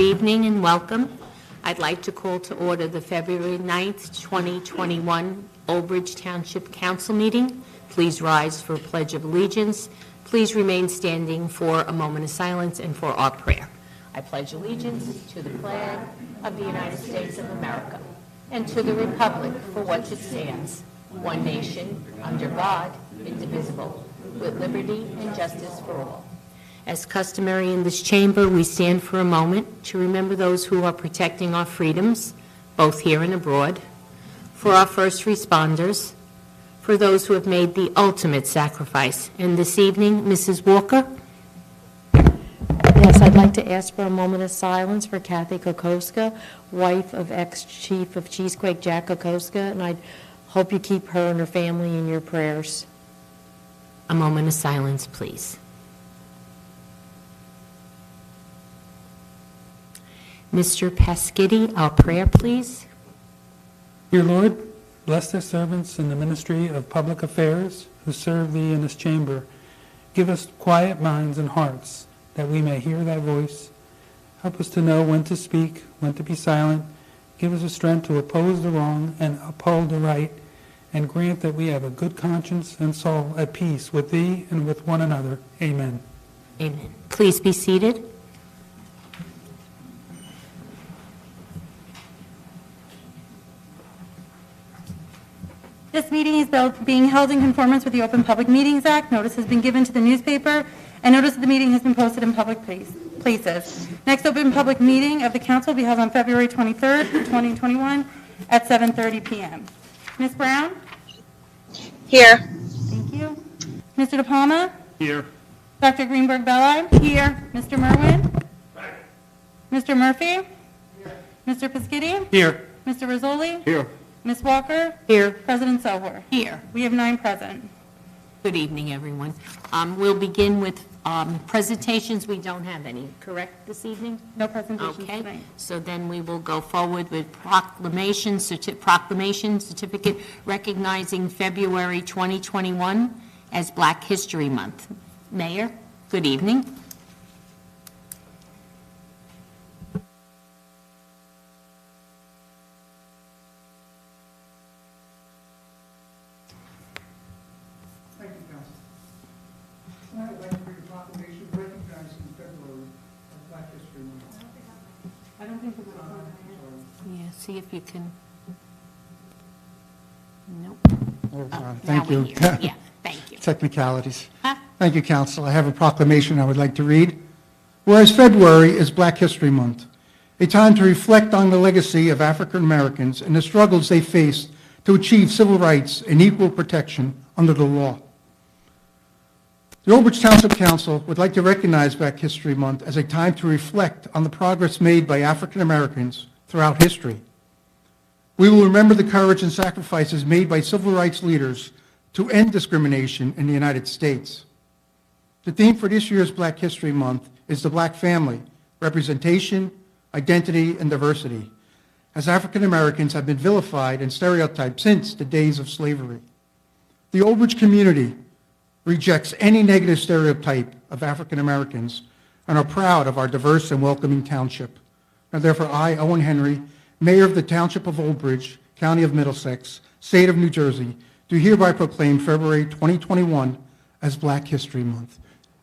Good evening and welcome. I'd like to call to order the February 9th, 2021 Old Bridge Township Council meeting. Please rise for a pledge of allegiance. Please remain standing for a moment of silence and for our prayer. I pledge allegiance to the flag of the United States of America and to the republic for which it stands, one nation, under God, indivisible, with liberty and justice for all. As customary in this chamber, we stand for a moment to remember those who are protecting our freedoms, both here and abroad, for our first responders, for those who have made the ultimate sacrifice. And this evening, Mrs. Walker? Yes, I'd like to ask for a moment of silence for Kathy Kokoska, wife of ex-chief of Cheesequake Jack Kokoska, and I hope you keep her and her family in your prayers. A moment of silence, please. Mr. Pasquitti, our prayer, please. Dear Lord, bless their servants in the ministry of public affairs who serve thee in this chamber. Give us quiet minds and hearts that we may hear thy voice. Help us to know when to speak, when to be silent. Give us the strength to oppose the wrong and uphold the right, and grant that we have a good conscience and soul at peace with thee and with one another. Amen. Amen. Please be seated. This meeting is being held in conformance with the Open Public Meetings Act. Notice has been given to the newspaper, and notice of the meeting has been posted in public places. Next open public meeting of the council will be held on February 23rd, 2021 at 7:30 p.m. Ms. Brown? Here. Thank you. Mr. De Palma? Here. Dr. Greenberg-Belli? Here. Mr. Merwin? Right. Mr. Murphy? Here. Mr. Pasquitti? Here. Mr. Rizzoli? Here. Ms. Walker? Here. President Sohor? Here. We have 9 present. Good evening, everyone. We'll begin with presentations. We don't have any, correct, this evening? No presentations Okay. tonight. So then we will go forward with proclamation certificate recognizing February 2021 as Black History Month. Mayor, good evening. Thank you, Council. Tonight I'd like to read a proclamation recognizing February as Black History Month. I don't think we're Yeah, see if you can. Nope. Thank Now you. we hear. Yeah, thank you. Technicalities. Huh? Thank you, Council. I have a proclamation I would like to read. Whereas February is Black History Month, a time to reflect on the legacy of African Americans and the struggles they faced to achieve civil rights and equal protection under the law. The Old Bridge Township Council would like to recognize Black History Month as a time to reflect on the progress made by African Americans throughout history. We will remember the courage and sacrifices made by civil rights leaders to end discrimination in the United States. The theme for this year's Black History Month is the Black family, representation, identity, and diversity, as African Americans have been vilified and stereotyped since the days of slavery. The Old Bridge community rejects any negative stereotype of African Americans and are proud of our diverse and welcoming township. Now therefore I, Owen Henry, Mayor of the Township of Old Bridge, County of Middlesex, State of New Jersey, do hereby proclaim February 2021 as Black History Month.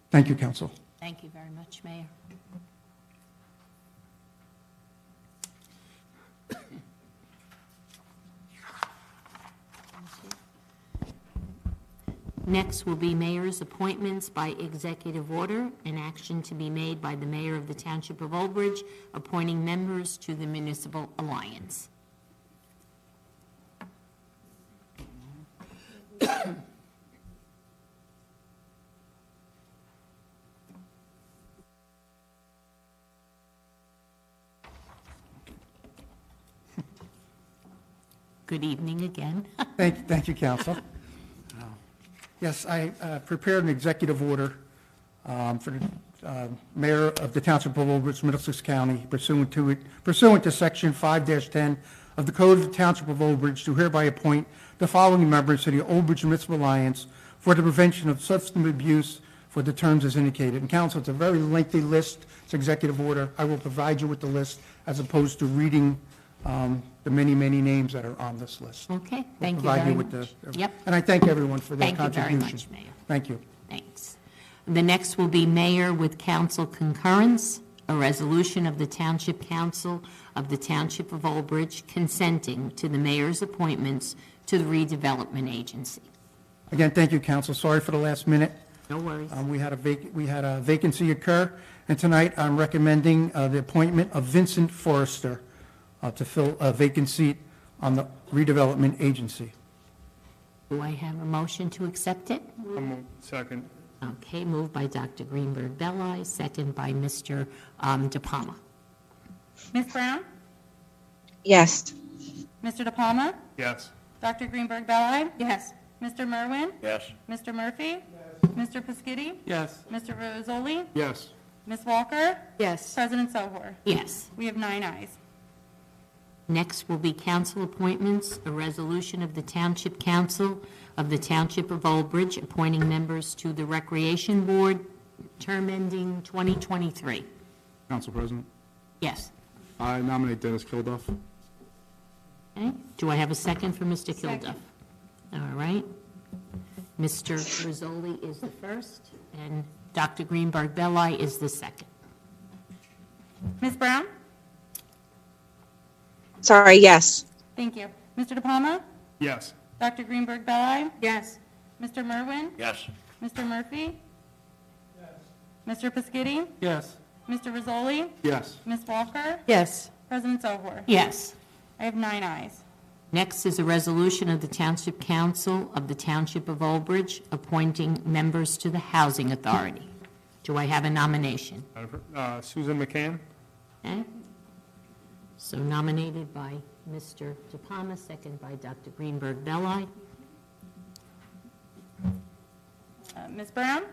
Thank you, Council. Thank you very much, Mayor. Next will be mayor's appointments by executive order, an action to be made by the mayor of the Township of Old Bridge, appointing members to the Municipal Alliance. Good evening again. Thank you, Council. Yes, I prepared an executive order for the mayor of the Township of Old Bridge, Middlesex County, pursuant to Section 5-10 of the Code of the Township of Old Bridge, to hereby appoint the following members to the Old Bridge Municipal Alliance for the prevention of substance abuse, for the terms as indicated. And council, it's a very lengthy list. It's executive order. I will provide you with the list as opposed to reading the many, many names that are on this list. Okay, We'll thank you provide very with much. the- Yep, And I thank everyone for their thank you very contribution. much, Mayor. Thank you. Thanks. The next will be mayor with council concurrence, a resolution of the Township Council of the Township of Old Bridge consenting to the mayor's appointments to the redevelopment agency. Again, thank you, council. Sorry for the last minute. No worries. We had a vacancy occur, and tonight I'm recommending the appointment of Vincent Forrester to fill a vacant seat on the redevelopment agency. Do I have a motion to accept it? Second. Okay, moved by Dr. Greenberg Belli, second by Mr. De Palma. Ms. Brown? Yes. Mr. De Palma? Yes. Dr. Greenberg Belli? Yes. Mr. Merwin? Yes. Mr. Murphy? Mr. Piscitty? Yes. Mr. Rizzoli? Yes. Ms. Walker? Yes. President Sohor? Yes. We have 9 ayes. Next will be council appointments, a resolution of the Township Council of the Township of Old Bridge appointing members to the Recreation Board, term ending 2023. Council President, Yes. I nominate Dennis Kilduff. Okay, do I have a second for Mr. Kilduff? All right. Mr. Rizzoli is the first, and Dr. Greenberg Belli is the second. Ms. Brown? Sorry, yes. Thank you. Mr. De Palma? Yes. Dr. Greenberg Belli? Yes. Mr. Merwin? Yes. Mr. Murphy? Mr. Piscitty? Yes. Mr. Rizzoli? Yes. Ms. Walker? Yes. President Sohor? Yes. I have 9 ayes. Next is a resolution of the Township Council of the Township of Old Bridge appointing members to the Housing Authority. Do I have a nomination? Susan McCann. Okay. So nominated by Mr. De Palma, second by Dr. Greenberg Belli. Ms. Brown?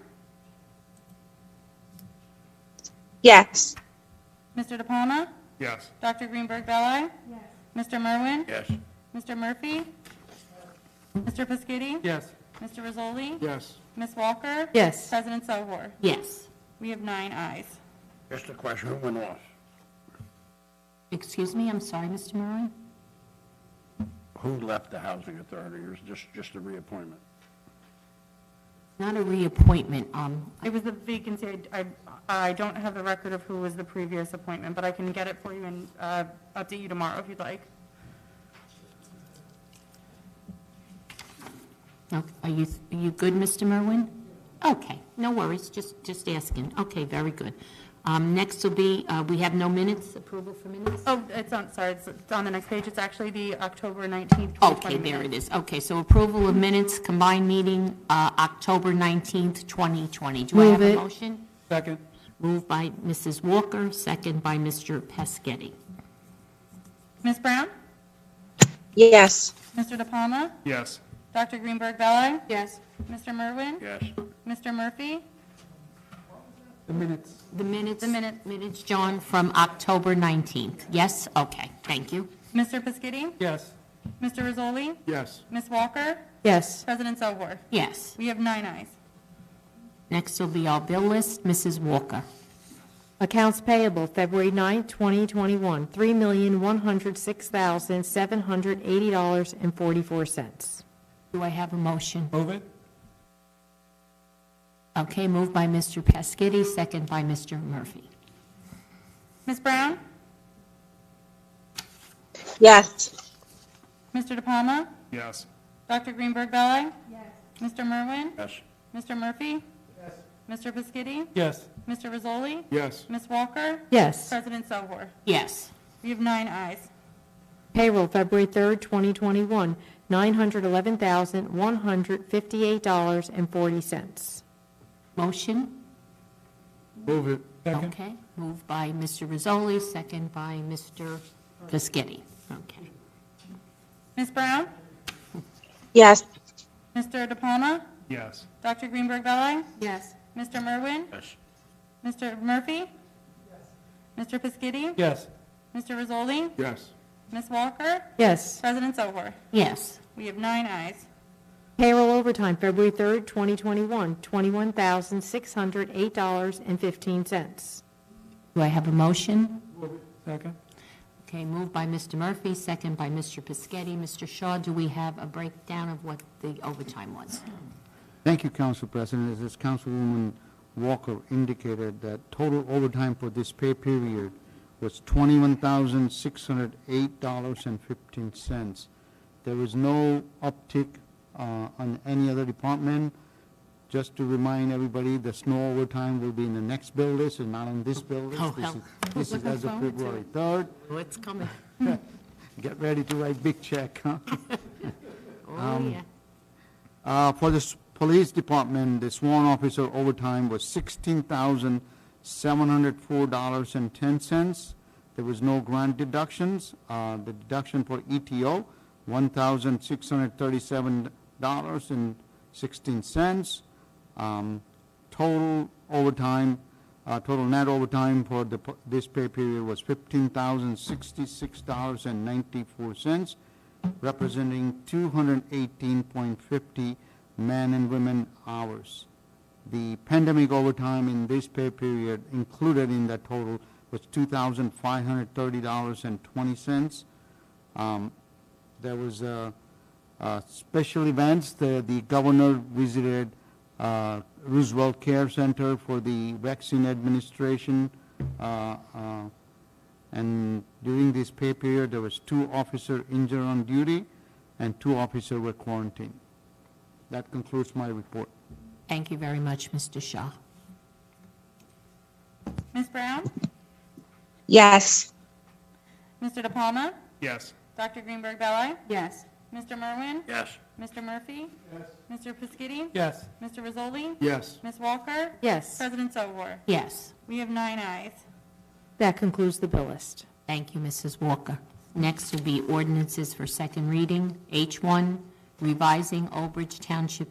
Yes. Mr. De Palma? Yes. Dr. Greenberg Belli? Yes. Mr. Merwin? Yes. Mr. Murphy? Mr. Piscitty? Yes. Mr. Rizzoli? Yes. Ms. Walker? Yes. President Sohor? Yes. We have 9 ayes. Just a question, who went off? Excuse me, I'm sorry, Mr. Moran? Who left the housing authority, or is it just a reappointment? Not a reappointment. It was the vacancy. I don't have the record of who was the previous appointment, but I can get it for you and update you tomorrow if you'd like. Okay, are you good, Mr. Merwin? Okay, no worries, just asking. Okay, very good. Next will be, we have no minutes, approval for minutes? Oh, it's on the next page. It's actually the October 19th, 2020 Okay, there it is. Okay, so approval of minutes, combined meeting, October 19th, 2020. Do I have a motion? Second. Moved by Mrs. Walker, second by Mr. Pescetti. Ms. Brown? Yes. Mr. De Palma? Yes. Dr. Greenberg Belli? Yes. Mr. Merwin? Yes. Mr. Murphy? The minutes. The minutes? The minute. Minutes, John, from October 19th. Yes? Okay, thank you. Mr. Piscitty? Yes. Mr. Rizzoli? Yes. Ms. Walker? Yes. President Sohor? Yes. We have 9 ayes. Next will be our bill list. Mrs. Walker. Accounts payable, February 9, 2021, $3,106,780.44. Do I have a motion? Move it. Okay, moved by Mr. Pescetti, second by Mr. Murphy. Ms. Brown? Yes. Mr. De Palma? Yes. Dr. Greenberg Belli? Yes. Mr. Merwin? Yes. Mr. Murphy? Yes. Mr. Piscitty? Yes. Mr. Rizzoli? Yes. Ms. Walker? Yes. President Sohor? Yes. We have 9 ayes. Payroll, February 3, 2021, $911,158.40. Motion? Move it. Second. Okay, moved by Mr. Rizzoli, second by Mr. Pescetti. Okay. Ms. Brown? Yes. Mr. De Palma? Yes. Dr. Greenberg Belli? Yes. Mr. Merwin? Yes. Mr. Murphy? Mr. Piscitty? Yes. Mr. Rizzoli? Yes. Ms. Walker? Yes. President Sohor? Yes. We have 9 ayes. Payroll overtime, February 3rd, 2021, $21,608.15. Do I have a motion? Second? Okay, moved by Mr. Murphy, second by Mr. Pischetti. Mr. Shaw, do we have a breakdown of what the overtime was? Thank you, Council President. As Councilwoman Walker indicated, that total overtime for this pay period was $21,608.15. There was no uptick on any other department. Just to remind everybody, the snow overtime will be in the next bill list and not on this bill list. Oh, hell. This is as of February 3rd. What's coming? Get ready to write big check, huh? Oh, yeah. For the police department, the sworn officer overtime was $16,704.10. There was no grant deductions. The deduction for ETO, $1,637.16. Total overtime, total net overtime for this pay period was $15,066.94, representing 218.50 man and women hours. The pandemic overtime in this pay period included in that total was $2,530.20. There was special events. The governor visited Roosevelt Care Center for the vaccine administration, and during this pay period, there was 2 officers injured on duty and 2 officers were quarantined. That concludes my report. Thank you very much, Mr. Shaw. Ms. Brown? Yes. Mr. De Palma? Yes. Dr. Greenberg Belli? Yes. Mr. Merwin? Yes. Mr. Murphy? Yes. Mr. Pischetti? Yes. Mr. Rizzoli? Yes. Ms. Walker? Yes. President Sobor? Yes. We have 9 ayes. That concludes the bill list. Thank you, Mrs. Walker. Next will be ordinances for second reading. H1, revising Old Bridge Township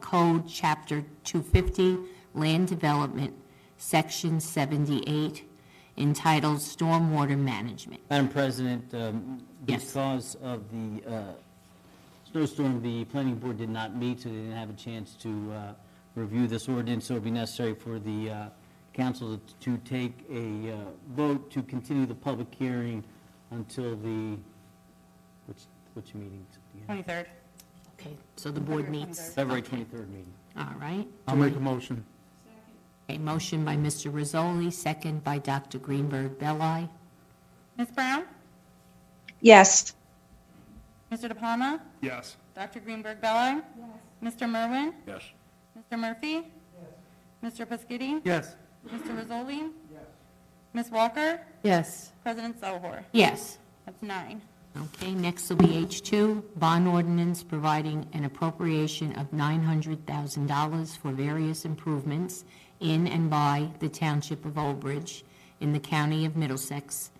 Code, Chapter 250, Land Development, Section 78, entitled Stormwater Management. Madam President, Yes. because of the snowstorm, the planning board did not meet, so they didn't have a chance to review this ordinance, so it would be necessary for the council to take a vote to continue the public hearing until the, which meeting? 23rd. Okay, so the board meets. February 23rd meeting. All right. I'll make a motion. A motion by Mr. Rizzoli, second by Dr. Greenberg Belli. Ms. Brown? Yes. Mr. De Palma? Yes. Dr. Greenberg Belli? Yes. Mr. Merwin? Yes. Mr. Murphy? Yes. Mr. Pischetti? Yes. Mr. Rizzoli? Yes. Ms. Walker? Yes. President Sobor? Yes. That's 9. Okay, next will be H2, bond ordinance providing an appropriation of $900,000 for various improvements in and by the Township of Old Bridge in the County of Middlesex,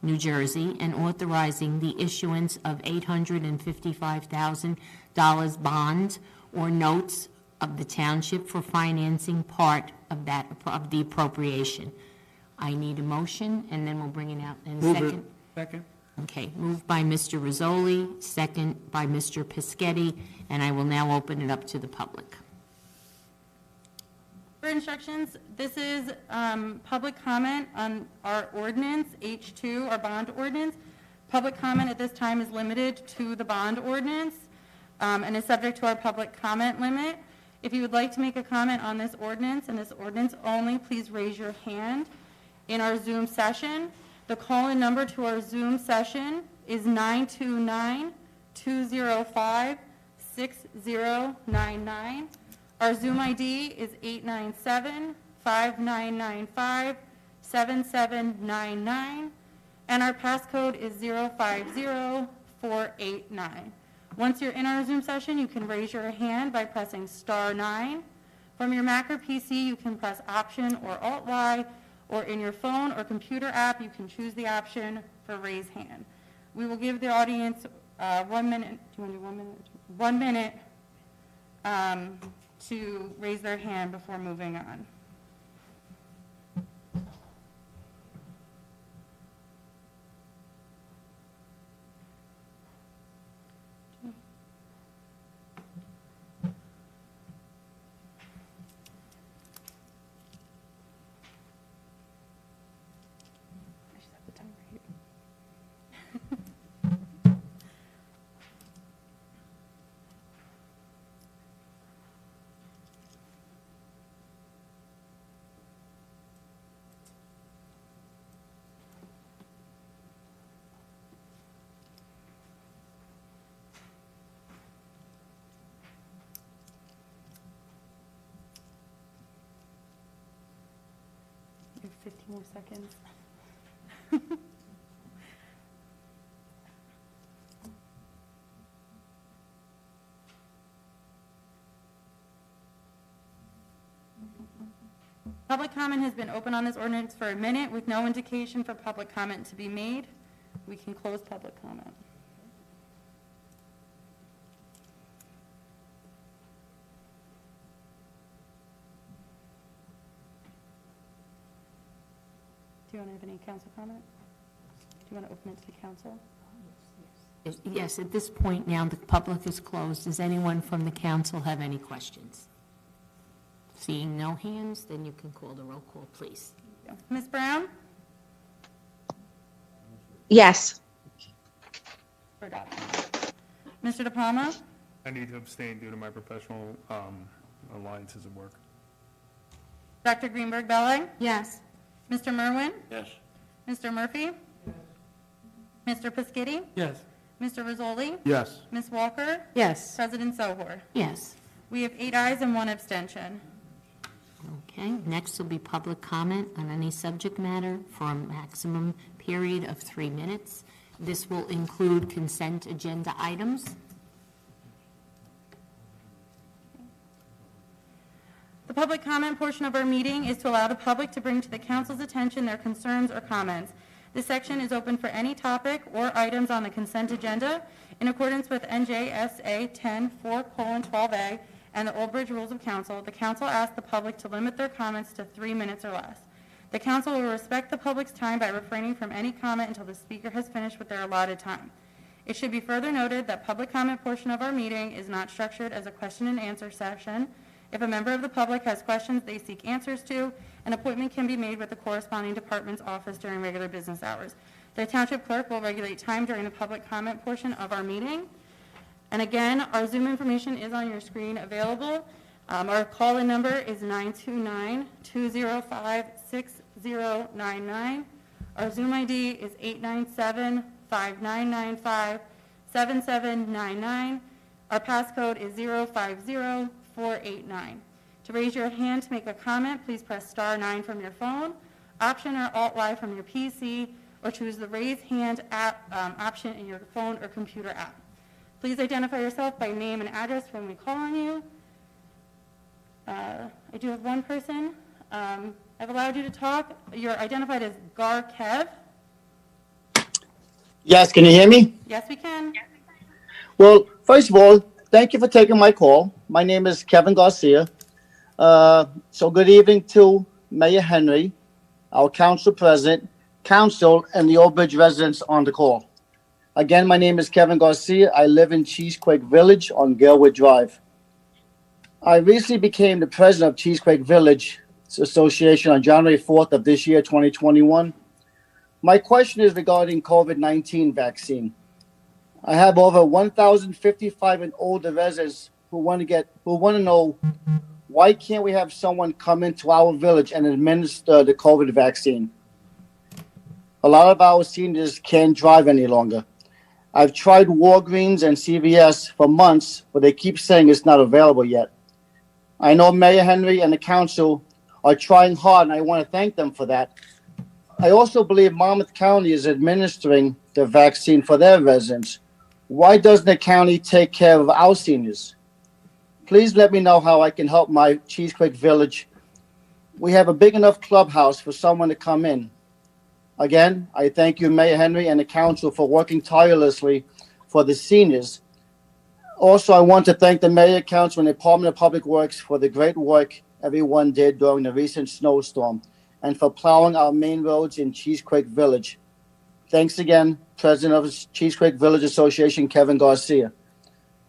New Jersey, and authorizing the issuance of $855,000 bonds or notes of the township for financing part of the appropriation. I need a motion, and then we'll bring it out in a Move it. second. Second? Okay, moved by Mr. Rizzoli, second by Mr. Pischetti, and I will now open it up to the public. For instructions, this is public comment on our ordinance, H2, our bond ordinance. Public comment at this time is limited to the bond ordinance and is subject to our public comment limit. If you would like to make a comment on this ordinance and this ordinance only, please raise your hand in our Zoom session. The call-in number to our Zoom session is 929-205-6099. Our Zoom ID is 897-5995-7799, and our passcode is 050489. Once you're in our Zoom session, you can raise your hand by pressing *9. From your Mac or PC, you can press Option or Alt-Y, or in your phone or computer app, you can choose the option for raise hand. We will give the audience 1 minute. Do you want to do 1 minute? 1 minute to raise their hand before moving on. More seconds. Public comment has been open on this ordinance for a minute with no indication for public comment to be made. We can close public comment. Do you want to have any council comment? Do you want to open it to the council? Yes, at this point now, the public is closed. Does anyone from the council have any questions? Seeing no hands, then you can call the roll call, please. Ms. Brown? Yes. For adoption. Mr. De Palma? I need to abstain due to my professional alliances at work. Dr. Greenberg Belling? Yes. Mr. Merwin? Yes. Mr. Murphy? Mr. Piscitty? Yes. Mr. Rizzoli? Yes. Ms. Walker? Yes. President Sohor? Yes. We have 8 ayes and 1 abstention. Okay, next will be public comment on any subject matter for a maximum period of 3 minutes. This will include consent agenda items. The public comment portion of our meeting is to allow the public to bring to the council's attention their concerns or comments. This section is open for any topic or items on the consent agenda in accordance with NJSA 10:4:12A and the Old Bridge Rules of Council. The council asks the public to limit their comments to 3 minutes or less. The council will respect the public's time by refraining from any comment until the speaker has finished with their allotted time. It should be further noted that public comment portion of our meeting is not structured as a question and answer session. If a member of the public has questions they seek answers to, an appointment can be made with the corresponding department's office during regular business hours. The township clerk will regulate time during the public comment portion of our meeting. And again, our Zoom information is on your screen available. Our call-in number is 929-205-6099. Our Zoom ID is 897-5995-7799. Our passcode is 050489. To raise your hand to make a comment, please press *9 from your phone, Option or Alt-Y from your PC, or choose the raise hand option in your phone or computer app. Please identify yourself by name and address when we call on you. I do have one person. I've allowed you to talk. You're identified as Gar Kev. Yes, can you hear me? Yes, we can. Well, first of all, thank you for taking my call. My name is Kevin Garcia. So good evening to Mayor Henry, our council president, council, and the Old Bridge residents on the call. Again, my name is Kevin Garcia. I live in Cheesequake Village on Galewood Drive. I recently became the president of Cheesequake Village Association on January 4th of this year, 2021. My question is regarding COVID-19 vaccine. I have over 1,055 and older residents who want to know, why can't we have someone come into our village and administer the COVID vaccine? A lot of our seniors can't drive any longer. I've tried Walgreens and CVS for months, but they keep saying it's not available yet. I know Mayor Henry and the council are trying hard, and I want to thank them for that. I also believe Monmouth County is administering the vaccine for their residents. Why doesn't the county take care of our seniors? Please let me know how I can help my Cheesequake Village. We have a big enough clubhouse for someone to come in. Again, I thank you, Mayor Henry, and the council for working tirelessly for the seniors. Also, I want to thank the Mayor, Council, and Department of Public Works for the great work everyone did during the recent snowstorm and for plowing our main roads in Cheesequake Village. Thanks again, President of the Cheesequake Village Association, Kevin Garcia.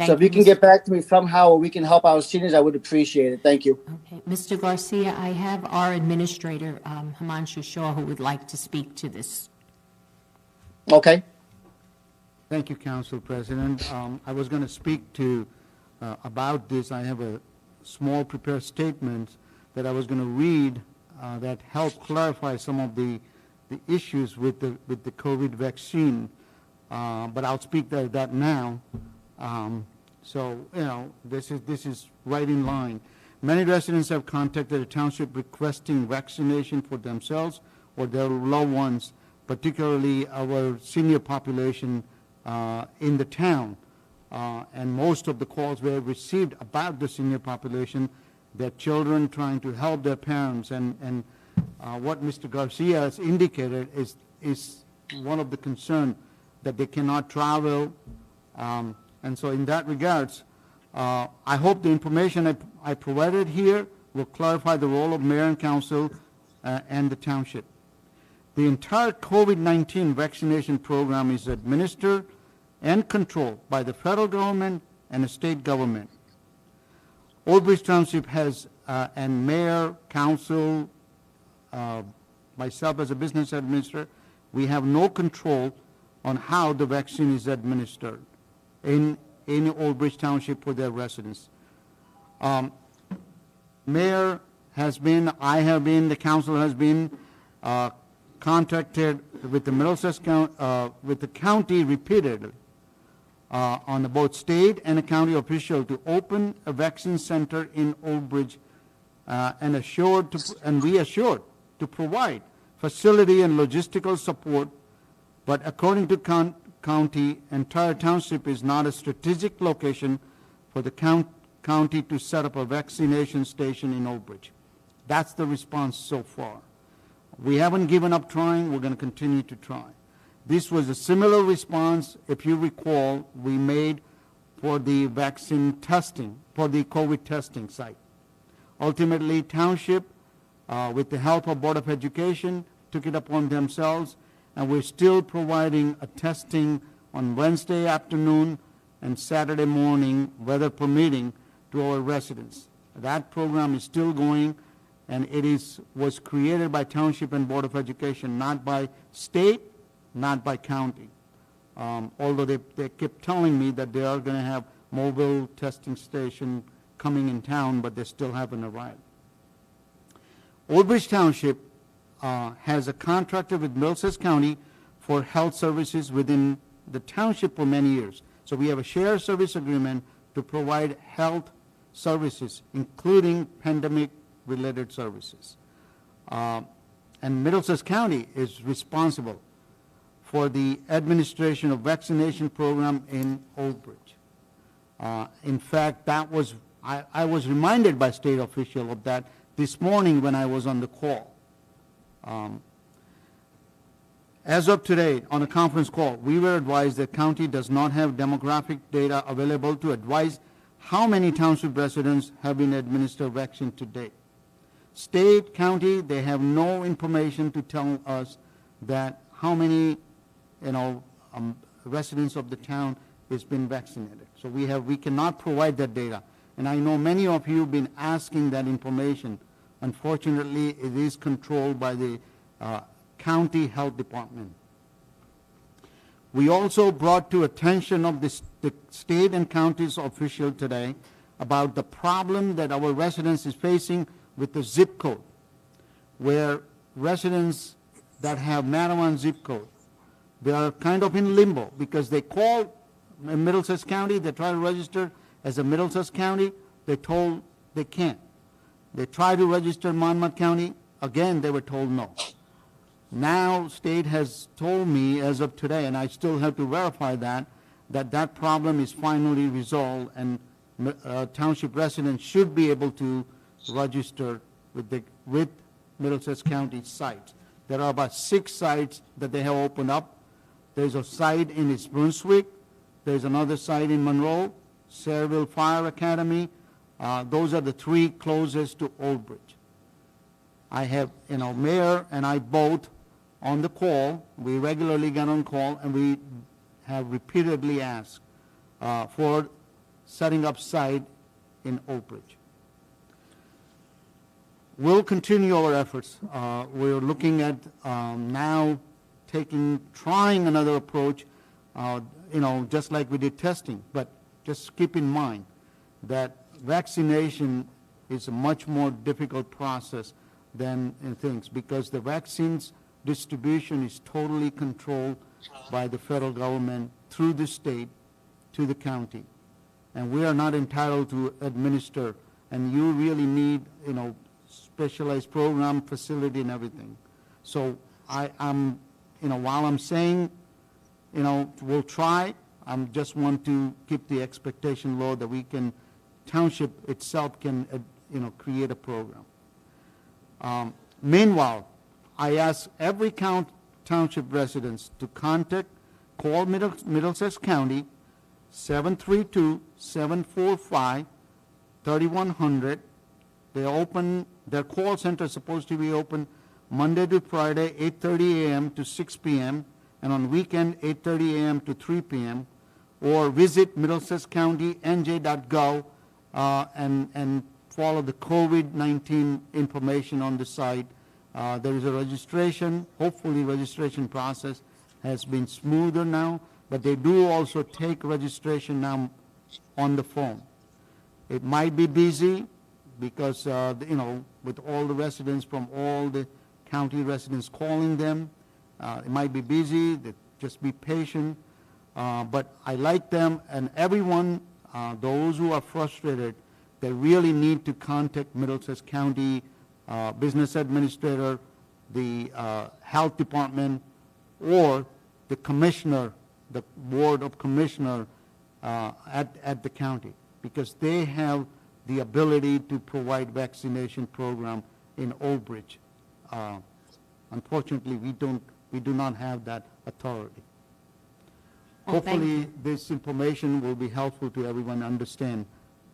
So if you can get back to me somehow or we can help our seniors, I would appreciate it. Thank you. Okay, Mr. Garcia, I have our administrator, Himanshu Shaw, who would like to speak to this. Okay. Thank you, Council President. I was going to speak to about this. I have a small prepared statement that I was going to read that help clarify some of the issues with the COVID vaccine, but I'll speak to that now. So, you know, this is right in line. Many residents have contacted the township requesting vaccination for themselves for their loved ones, particularly our senior population in the town. And most of the calls we have received about the senior population, their children trying to help their parents. And what Mr. Garcia has indicated is one of the concern that they cannot travel. And so in that regards, I hope the information I provided here will clarify the role of mayor and council and the township. The entire COVID-19 vaccination program is administered and controlled by the federal government and the state government. Old Bridge Township has, and mayor, council, myself as a business administrator, we have no control on how the vaccine is administered in Old Bridge Township for their residents. Mayor has been, I have been, the council has been contacted with the Middlesex County, with the county repeatedly on the both state and the county official to open a vaccine center in Old Bridge and we assured to provide facility and logistical support, but according to county, entire township is not a strategic location for the county to set up a vaccination station in Old Bridge. That's the response so far. We haven't given up trying. We're going to continue to try. This was a similar response, if you recall, we made for the vaccine testing, for the COVID testing site. Ultimately, township, with the help of Board of Education, took it upon themselves, and we're still providing a testing on Wednesday afternoon and Saturday morning, weather permitting, to our residents. That program is still going, and it was created by Township and Board of Education, not by state, not by county. Although they kept telling me that they are going to have mobile testing station coming in town, but they still haven't arrived. Old Bridge Township has a contract with Middlesex County for health services within the township for many years. So we have a shared service agreement to provide health services, including pandemic-related services. And Middlesex County is responsible for the administration of vaccination program in Old Bridge. In fact, that was, I was reminded by state official of that this morning when I was on the call. As of today, on a conference call, we were advised that county does not have demographic data available to advise how many township residents have been administered vaccine to date. State, county, they have no information to tell us that how many, residents of the town has been vaccinated. So we cannot provide that data. And I know many of you have been asking that information. Unfortunately, it is controlled by the county health department. We also brought to attention of the state and county's official today about the problem that our residents is facing with the zip code, where residents that have Manawan zip code, they are kind of in limbo because they call Middlesex County, they try to register as a Middlesex County, they're told they can't. They try to register Monmouth County, again they were told no. Now state has told me as of today, and I still have to verify that problem is finally resolved and township residents should be able to register with Middlesex County sites. There are about 6 sites that they have opened up. There's a site in East Brunswick. There's another site in Monroe, Sayreville Fire Academy. Those are the 3 closest to Old Bridge. I have, Mayor and I both on the call. We regularly get on call, and we have repeatedly asked for setting up site in Old Bridge. We'll continue our efforts. We're looking at now trying another approach, just like we did testing. But just keep in mind that vaccination is a much more difficult process than things, because the vaccines distribution is totally controlled by the federal government through the state to the county. And we are not entitled to administer, and you really need, specialized program, facility, and everything. So I'm, while I'm saying, we'll try, I just want to keep the expectation low that we can, township itself can, create a program. Meanwhile, I ask every township residents to call Middlesex County, 732-745-3100. Their call center is supposed to be open Monday to Friday, 8:30 a.m. to 6 p.m., and on weekend, 8:30 a.m. to 3 p.m., or visit middlesexcountynj.gov and follow the COVID-19 information on the site. There is a registration. Hopefully, registration process has been smoother now, but they do also take registration now on the phone. It might be busy because, with all the residents from all the county residents calling them, it might be busy. Just be patient. But I like them, and everyone, those who are frustrated, they really need to contact Middlesex County Business Administrator, the Health Department, or the Commissioner, the Board of Commissioner at the county, because they have the ability to provide vaccination program in Old Bridge. Unfortunately, we do not have that authority. Well, thank Hopefully, this information will be helpful to everyone understand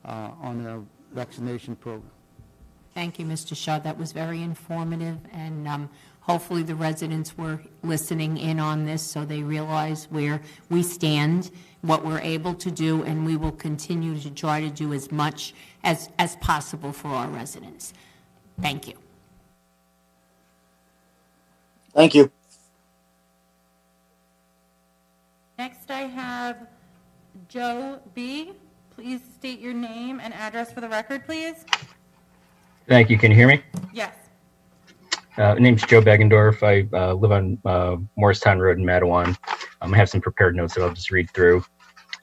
on a vaccination program. Thank you, Mr. Shaw. That was very informative, and hopefully the residents were listening in on this so they realize where we stand, what we're able to do, and we will continue to try to do as much as possible for our residents. Thank you. Thank you. Next, I have Joe B. Please state your name and address for the record, please. Thank you. Can you hear me? Yes. My name's Joe Beggendorf. I live on Morristown Road in Mattawan. I have some prepared notes that I'll just read through.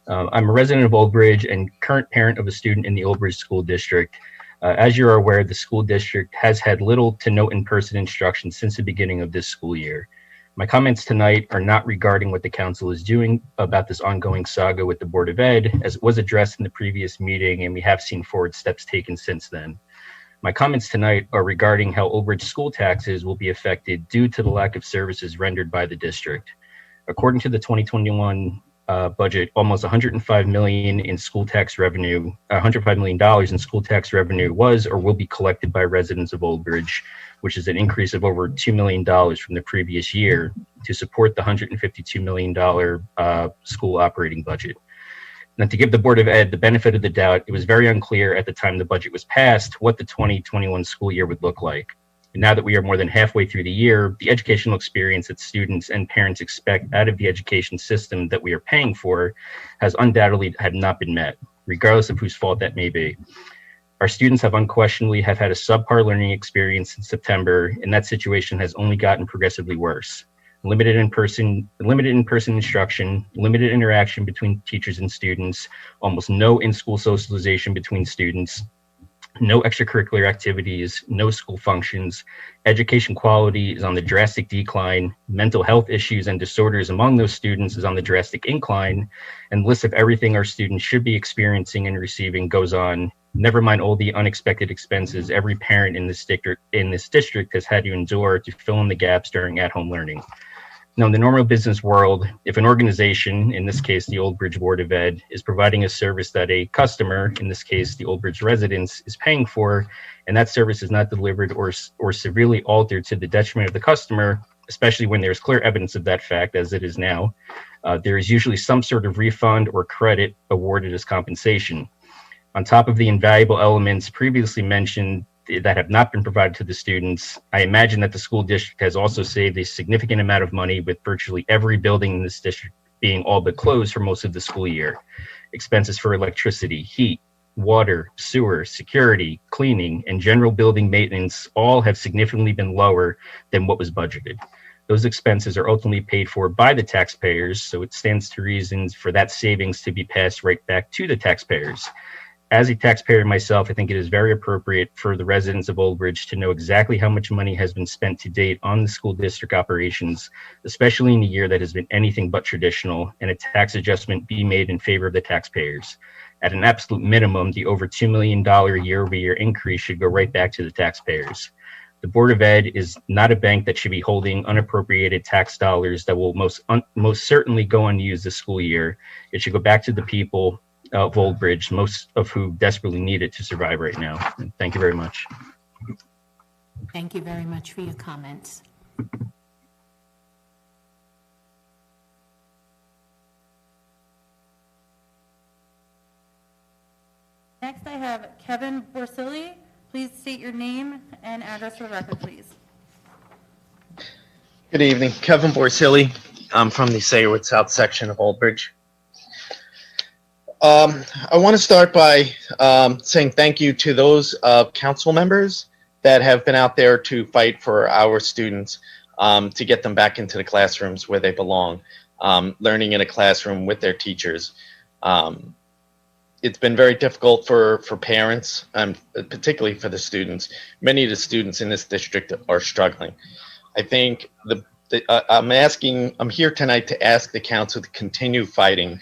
I'm a resident of Old Bridge and current parent of a student in the Old Bridge School District. As you are aware, the school district has had little to no in-person instruction since the beginning of this school year. My comments tonight are not regarding what the council is doing about this ongoing saga with the Board of Ed, as it was addressed in the previous meeting, and we have seen forward steps taken since then. My comments tonight are regarding how Old Bridge school taxes will be affected due to the lack of services rendered by the district. According to the 2021 budget, almost $105 million in school tax revenue, $105 million in school tax revenue was or will be collected by residents of Old Bridge, which is an increase of over $2 million from the previous year to support the $152 million school operating budget. Now, to give the Board of Ed the benefit of the doubt, it was very unclear at the time the budget was passed what the 2021 school year would look like. And now that we are more than halfway through the year, the educational experience that students and parents expect out of the education system that we are paying for has undoubtedly have not been met, regardless of whose fault that may be. Our students have unquestionably had a subpar learning experience in September, and that situation has only gotten progressively worse. Limited in-person instruction, limited interaction between teachers and students, almost no in-school socialization between students, no extracurricular activities, no school functions. Education quality is on the drastic decline. Mental health issues and disorders among those students is on the drastic incline. And the list of everything our students should be experiencing and receiving goes on. Never mind all the unexpected expenses every parent in this district has had to endure to fill in the gaps during at-home learning. Now, in the normal business world, if an organization, in this case, the Old Bridge Board of Ed, is providing a service that a customer, in this case, the Old Bridge residents, is paying for, and that service is not delivered or severely altered to the detriment of the customer, especially when there's clear evidence of that fact, as it is now, there is usually some sort of refund or credit awarded as compensation. On top of the invaluable elements previously mentioned that have not been provided to the students, I imagine that the school district has also saved a significant amount of money, with virtually every building in this district being all but closed for most of the school year. Expenses for electricity, heat, water, sewer, security, cleaning, and general building maintenance all have significantly been lower than what was budgeted. Those expenses are ultimately paid for by the taxpayers, so it stands to reason for that savings to be passed right back to the taxpayers. as a taxpayer myself, I think it is very appropriate for the residents of Old Bridge to know exactly how much money has been spent to date on the school district operations, especially in a year that has been anything but traditional, and a tax adjustment be made in favor of the taxpayers. At an absolute minimum, the over $2 million year-over-year increase should go right back to the taxpayers. The Board of Ed is not a bank that should be holding unappropriated tax dollars that will most certainly go unused this school year. It should go back to the people of Old Bridge, most of who desperately need it to survive right now. And thank you very much. Thank you very much for your comments. Next, I have Kevin Borsili. Please state your name and address for the record, please. Good evening, Kevin Borsili. I'm from the Saywood South section of Old Bridge. I want to start by saying thank you to those council members that have been out there to fight for our students to get them back into the classrooms where they belong, learning in a classroom with their teachers. It's been very difficult for parents, particularly for the students. Many of the students in this district are struggling. I think I'm here tonight to ask the council to continue fighting,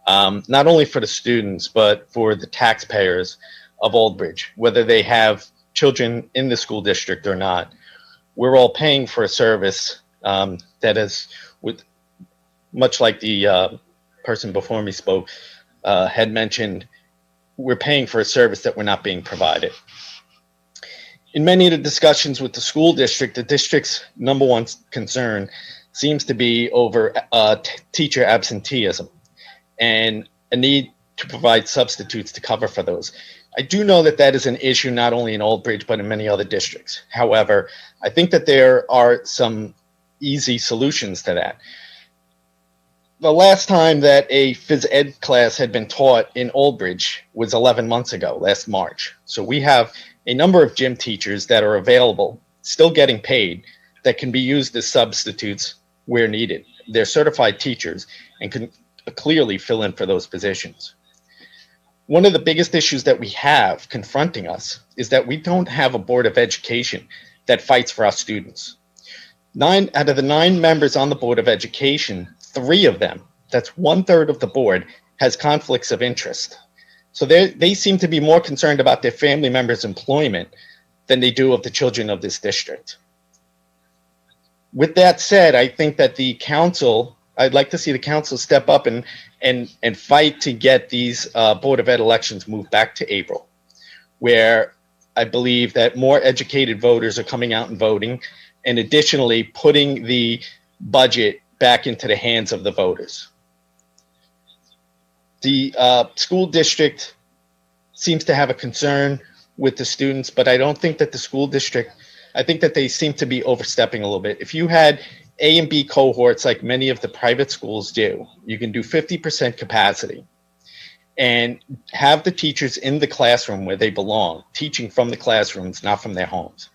not only for the students, but for the taxpayers of Old Bridge, whether they have children in the school district or not. We're all paying for a service that is, much like the person before me spoke, had mentioned, we're paying for a service that we're not being provided. In many of the discussions with the school district, the district's number one concern seems to be over teacher absenteeism and a need to provide substitutes to cover for those. I do know that that is an issue not only in Old Bridge, but in many other districts. However, I think that there are some easy solutions to that. The last time that a phys ed class had been taught in Old Bridge was 11 months ago, last March. So we have a number of gym teachers that are available, still getting paid, that can be used as substitutes where needed. They're certified teachers and can clearly fill in for those positions. One of the biggest issues that we have confronting us is that we don't have a Board of Education that fights for our students. 9 out of the 9 members on the Board of Education, 3 of them, that's 1/3 of the board, has conflicts of interest. So they seem to be more concerned about their family members' employment than they do of the children of this district. With that said, I think that the council, I'd like to see the council step up and fight to get these Board of Ed elections moved back to April, where I believe that more educated voters are coming out and voting, and additionally putting the budget back into the hands of the voters. The school district seems to have a concern with the students, but I don't think that the school district, I think that they seem to be overstepping a little bit. If you had A and B cohorts like many of the private schools do, you can do 50% capacity and have the teachers in the classroom where they belong, teaching from the classrooms, not from their homes,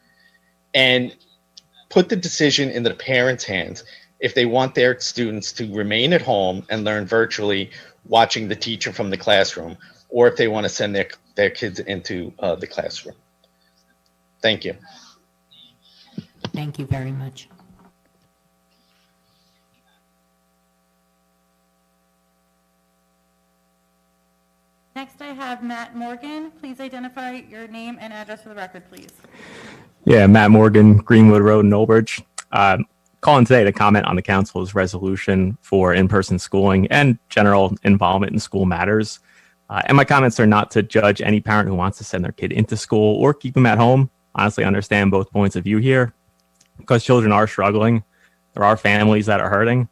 and put the decision in the parents' hands if they want their students to remain at home and learn virtually watching the teacher from the classroom, or if they want to send their kids into the classroom. Thank you. Thank you very much. Next, I have Matt Morgan. Please identify your name and address for the record, please. Yeah, Matt Morgan, Greenwood Road in Old Bridge. Calling today to comment on the council's resolution for in-person schooling and general involvement in school matters. And my comments are not to judge any parent who wants to send their kid into school or keep them at home. Honestly, I understand both points of view here because children are struggling. There are families that are hurting,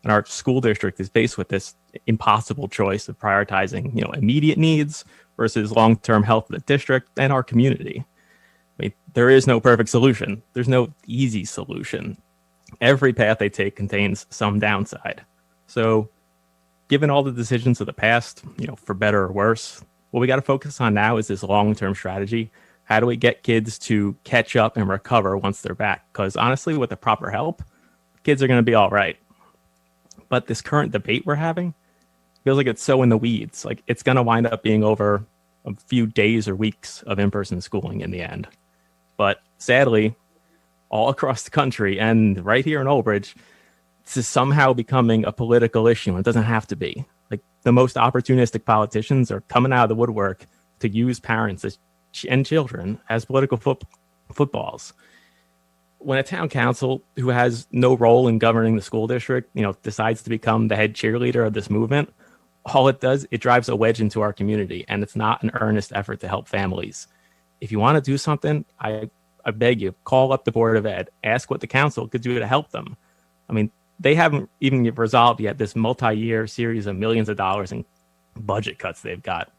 and our school district is faced with this impossible choice of prioritizing, immediate needs versus long-term health of the district and our community. I mean, there is no perfect solution. There's no easy solution. Every path they take contains some downside. So given all the decisions of the past, for better or worse, what we got to focus on now is this long-term strategy. How do we get kids to catch up and recover once they're back? Because honestly, with the proper help, kids are going to be all right. But this current debate we're having feels like it's so in the weeds. Like it's going to wind up being over a few days or weeks of in-person schooling in the end. But sadly, all across the country and right here in Old Bridge, this is somehow becoming a political issue, and it doesn't have to be. Like, the most opportunistic politicians are coming out of the woodwork to use parents and children as political footballs. When a town council who has no role in governing the school district, decides to become the head cheerleader of this movement, all it does, it drives a wedge into our community, and it's not an earnest effort to help families. If you want to do something, I beg you, call up the Board of Ed, ask what the council could do to help them. I mean, they haven't even resolved yet this multi-year series of millions of dollars in budget cuts they've got.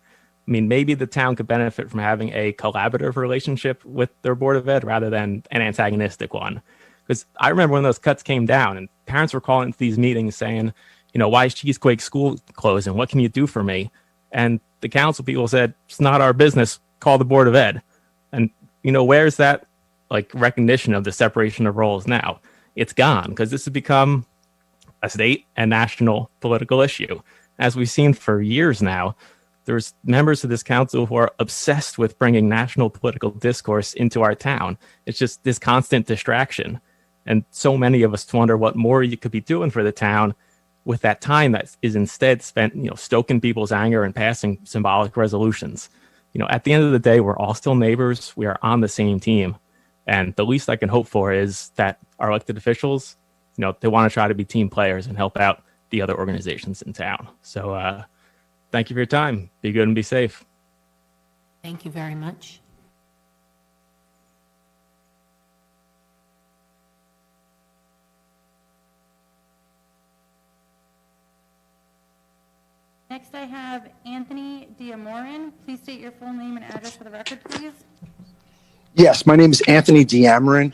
I mean, maybe the town could benefit from having a collaborative relationship with their Board of Ed rather than an antagonistic one. Because I remember when those cuts came down and parents were calling into these meetings saying, why is Cheesequake School closing? What can you do for me? And the council people said, it's not our business. Call the Board of Ed. And, where's that recognition of the separation of roles now? It's gone, because this has become a state and national political issue. As we've seen for years now, there's members of this council who are obsessed with bringing national political discourse into our town. It's just this constant distraction. And so many of us wonder what more you could be doing for the town with that time that is instead spent, stoking people's anger and passing symbolic resolutions. At the end of the day, we're all still neighbors. We are on the same team. And the least I can hope for is that our elected officials, they want to try to be team players and help out the other organizations in town. So thank you for your time. Be good and be safe. Thank you very much. Next, I have Anthony Diamorin. Please state your full name and address for the record, please. Yes, my name is Anthony Diamorin,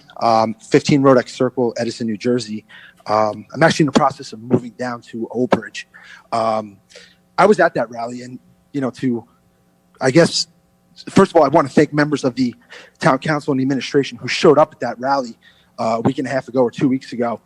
15 Rodex Circle, Edison, New Jersey. I'm actually in the process of moving down to Old Bridge. I was at that rally, and first of all, I want to thank members of the town council and the administration who showed up at that rally a week and a half ago or 2 weeks ago.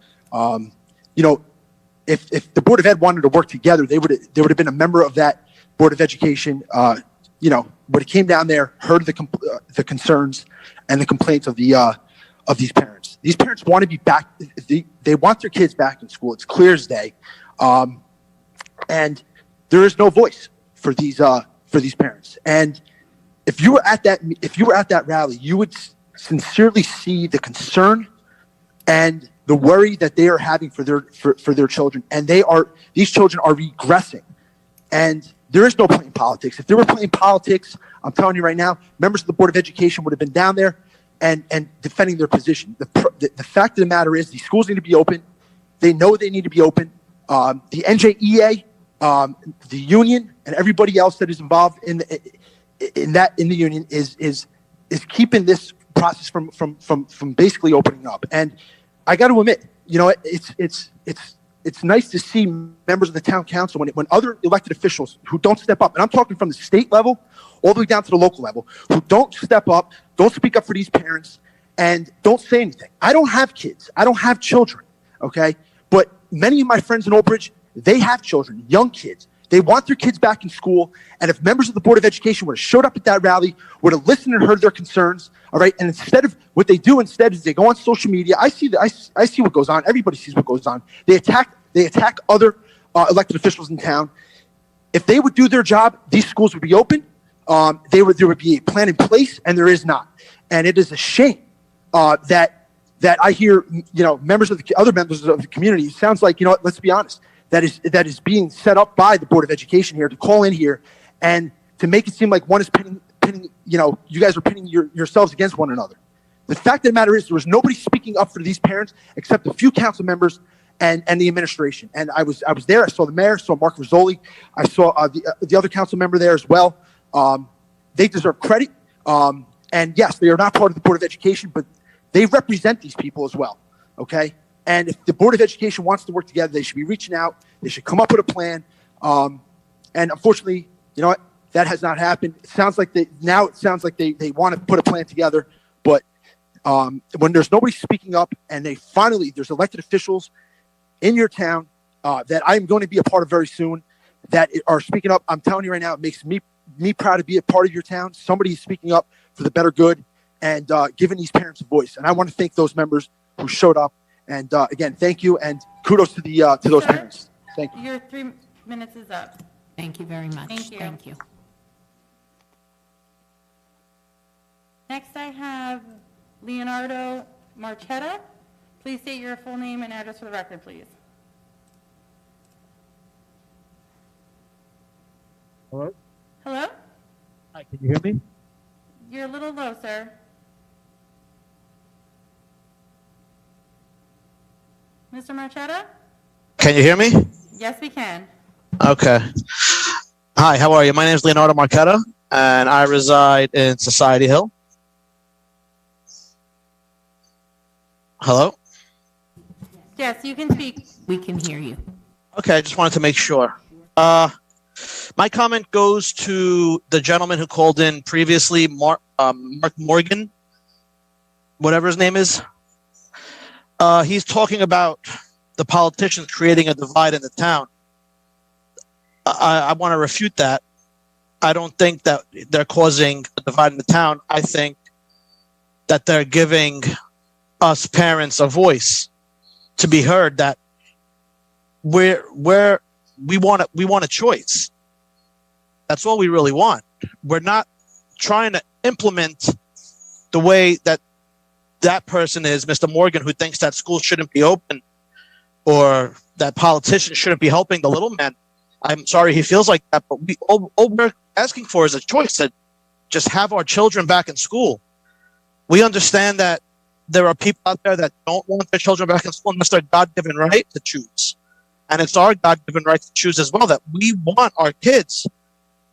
If the Board of Ed wanted to work together, there would have been a member of that Board of Education, would have came down there, heard the concerns and the complaints of these parents. These parents want to be back. They want their kids back in school. It's clear as day, and there is no voice for these parents. And if you were at that rally, you would sincerely see the concern and the worry that they are having for their children. And these children are regressing. And there is no playing politics. If they were playing politics, I'm telling you right now, members of the Board of Education would have been down there and defending their position. The fact of the matter is these schools need to be open. They know they need to be open. The NJEA, the union, and everybody else that is involved in the union is keeping this process from basically opening up. And I got to admit, it's nice to see members of the town council when other elected officials who don't step up, and I'm talking from the state level all the way down to the local level, who don't step up, don't speak up for these parents, and don't say anything. I don't have kids. I don't have children, okay? But many of my friends in Old Bridge, they have children, young kids. They want their kids back in school, and if members of the Board of Education would have showed up at that rally, would have listened and heard their concerns, all right, and instead of what they do instead is they go on social media. I see what goes on. Everybody sees what goes on. They attack other elected officials in town. If they would do their job, these schools would be open. There would be a plan in place, and there is not. And it is a shame that I hear members of the other members of the community. It sounds like let's be honest. That is being set up by the Board of Education here to call in here and to make it seem like one is pinning you guys are pinning yourselves against one another. The fact of the matter is there was nobody speaking up for these parents except a few council members and the administration. And I was there. I saw the mayor, saw Mark Rizzoli. I saw the other council member there as well. They deserve credit. And yes, they are not part of the Board of Education, but they represent these people as well. Okay. And if the Board of Education wants to work together, they should be reaching out. They should come up with a plan. And unfortunately, you know what? That has not happened. It sounds like they want to put a plan together. But when there's nobody speaking up and there's elected officials in your town that I'm going to be a part of very soon that are speaking up, I'm telling you right now, it makes me me proud to be a part of your town. Somebody who's speaking up for the better good and giving these parents a voice. And I want to thank those members who showed up. And again, thank you and kudos to those parents. Thank you. Your 3 minutes is up. Thank you very much. Thank you. Thank you. Next, I have Leonardo Marchetta. Please state your full name and address for the record, please. Hello? Hello? Hi, can you hear me? You're a little low, sir. Mr. Marchetta? Can you hear me? Yes, we can. Okay. Hi, how are you? My name is Leonardo Marchetta, and I reside in Society Hill. Hello? Yes, you can speak. We can hear you. Okay, I just wanted to make sure. My comment goes to the gentleman who called in previously, Mark Morgan, whatever his name is. He's talking about the politicians creating a divide in the town. I want to refute that. I don't think that they're causing a divide in the town. I think that they're giving us parents a voice to be heard, that we want a choice. That's all we really want. We're not trying to implement the way that person is, Mr. Morgan, who thinks that schools shouldn't be open or that politicians shouldn't be helping the little man. I'm sorry he feels like that, but all we're asking for is a choice to just have our children back in school. We understand that there are people out there that don't want their children back in school, and that's their God-given right to choose. And it's our God-given right to choose as well, that we want our kids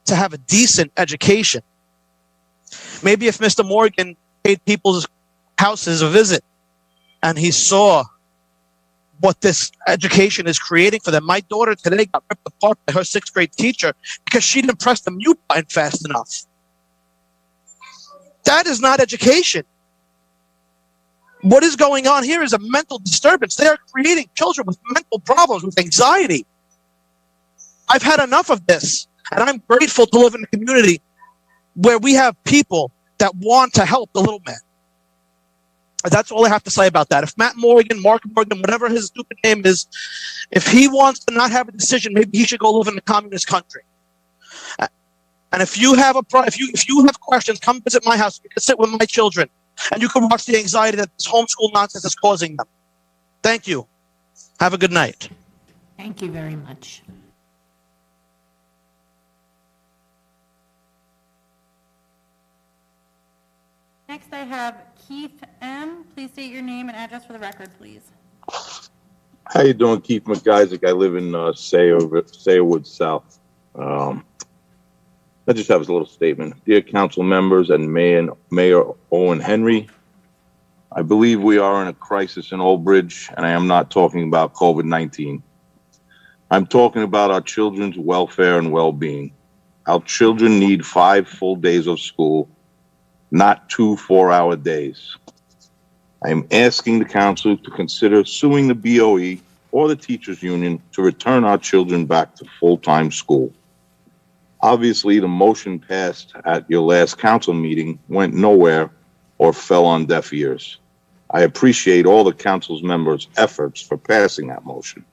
to have a decent education. Maybe if Mr. Morgan paid people's houses a visit and he saw what this education is creating for them. My daughter today got ripped apart by her 6th grade teacher because she didn't press the mute button fast enough. That is not education. What is going on here is a mental disturbance. They are creating children with mental problems, with anxiety. I've had enough of this, and I'm grateful to live in a community where we have people that want to help the little man. That's all I have to say about that. If Mark Morgan, whatever his stupid name is, if he wants to not have a decision, maybe he should go live in a communist country. And if you have if you have questions, come visit my house. You can sit with my children, and you can watch the anxiety that this homeschool nonsense is causing them. Thank you. Have a good night. Thank you very much. Next, I have Keith M. Please state your name and address for the record, please. How you doing, Keith McIsaac? I live in Sayrwood South. I just have a little statement. Dear council members and Mayor Owen Henry, I believe we are in a crisis in Old Bridge, and I am not talking about COVID-19. I'm talking about our children's welfare and well-being. Our children need 5 full days of school, not 2 4-hour days. I am asking the council to consider suing the BOE or the teachers union to return our children back to full-time school. Obviously, the motion passed at your last council meeting went nowhere or fell on deaf ears. I appreciate all the council's members' efforts for passing that motion.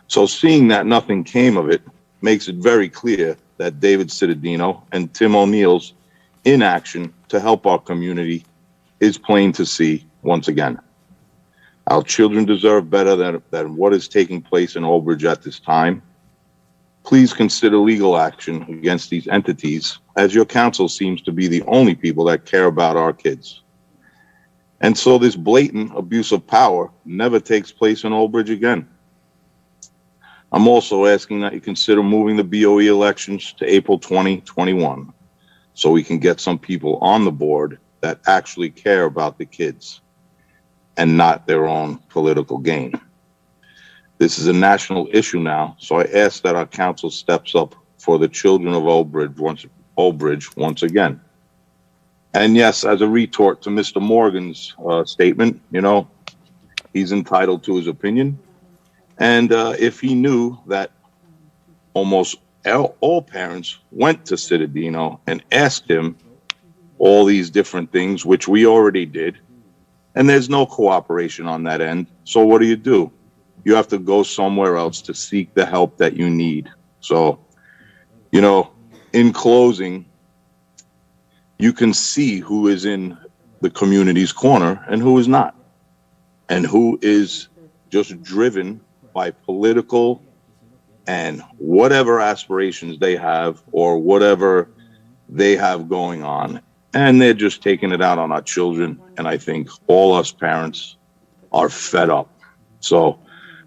So seeing that nothing came of it makes it very clear that David Cittadino and Tim O'Neill's inaction to help our community is plain to see once again. Our children deserve better than what is taking place in Old Bridge at this time. Please consider legal action against these entities, as your council seems to be the only people that care about our kids. And so this blatant abuse of power never takes place in Old Bridge again. I'm also asking that you consider moving the BOE elections to April 2021, so we can get some people on the board that actually care about the kids and not their own political gain. This is a national issue now, so I ask that our council steps up for the children of Old Bridge once again. And yes, as a retort to Mr. Morgan's statement, you know, he's entitled to his opinion. And if he knew that almost all parents went to Citadino and asked him all these different things, which we already did. And there's no cooperation on that end. So what do? You have to go somewhere else to seek the help that you need. So, in closing, you can see who is in the community's corner and who is not, and who is just driven by political and whatever aspirations they have or whatever they have going on. And they're just taking it out on our children. And I think all us parents are fed up. So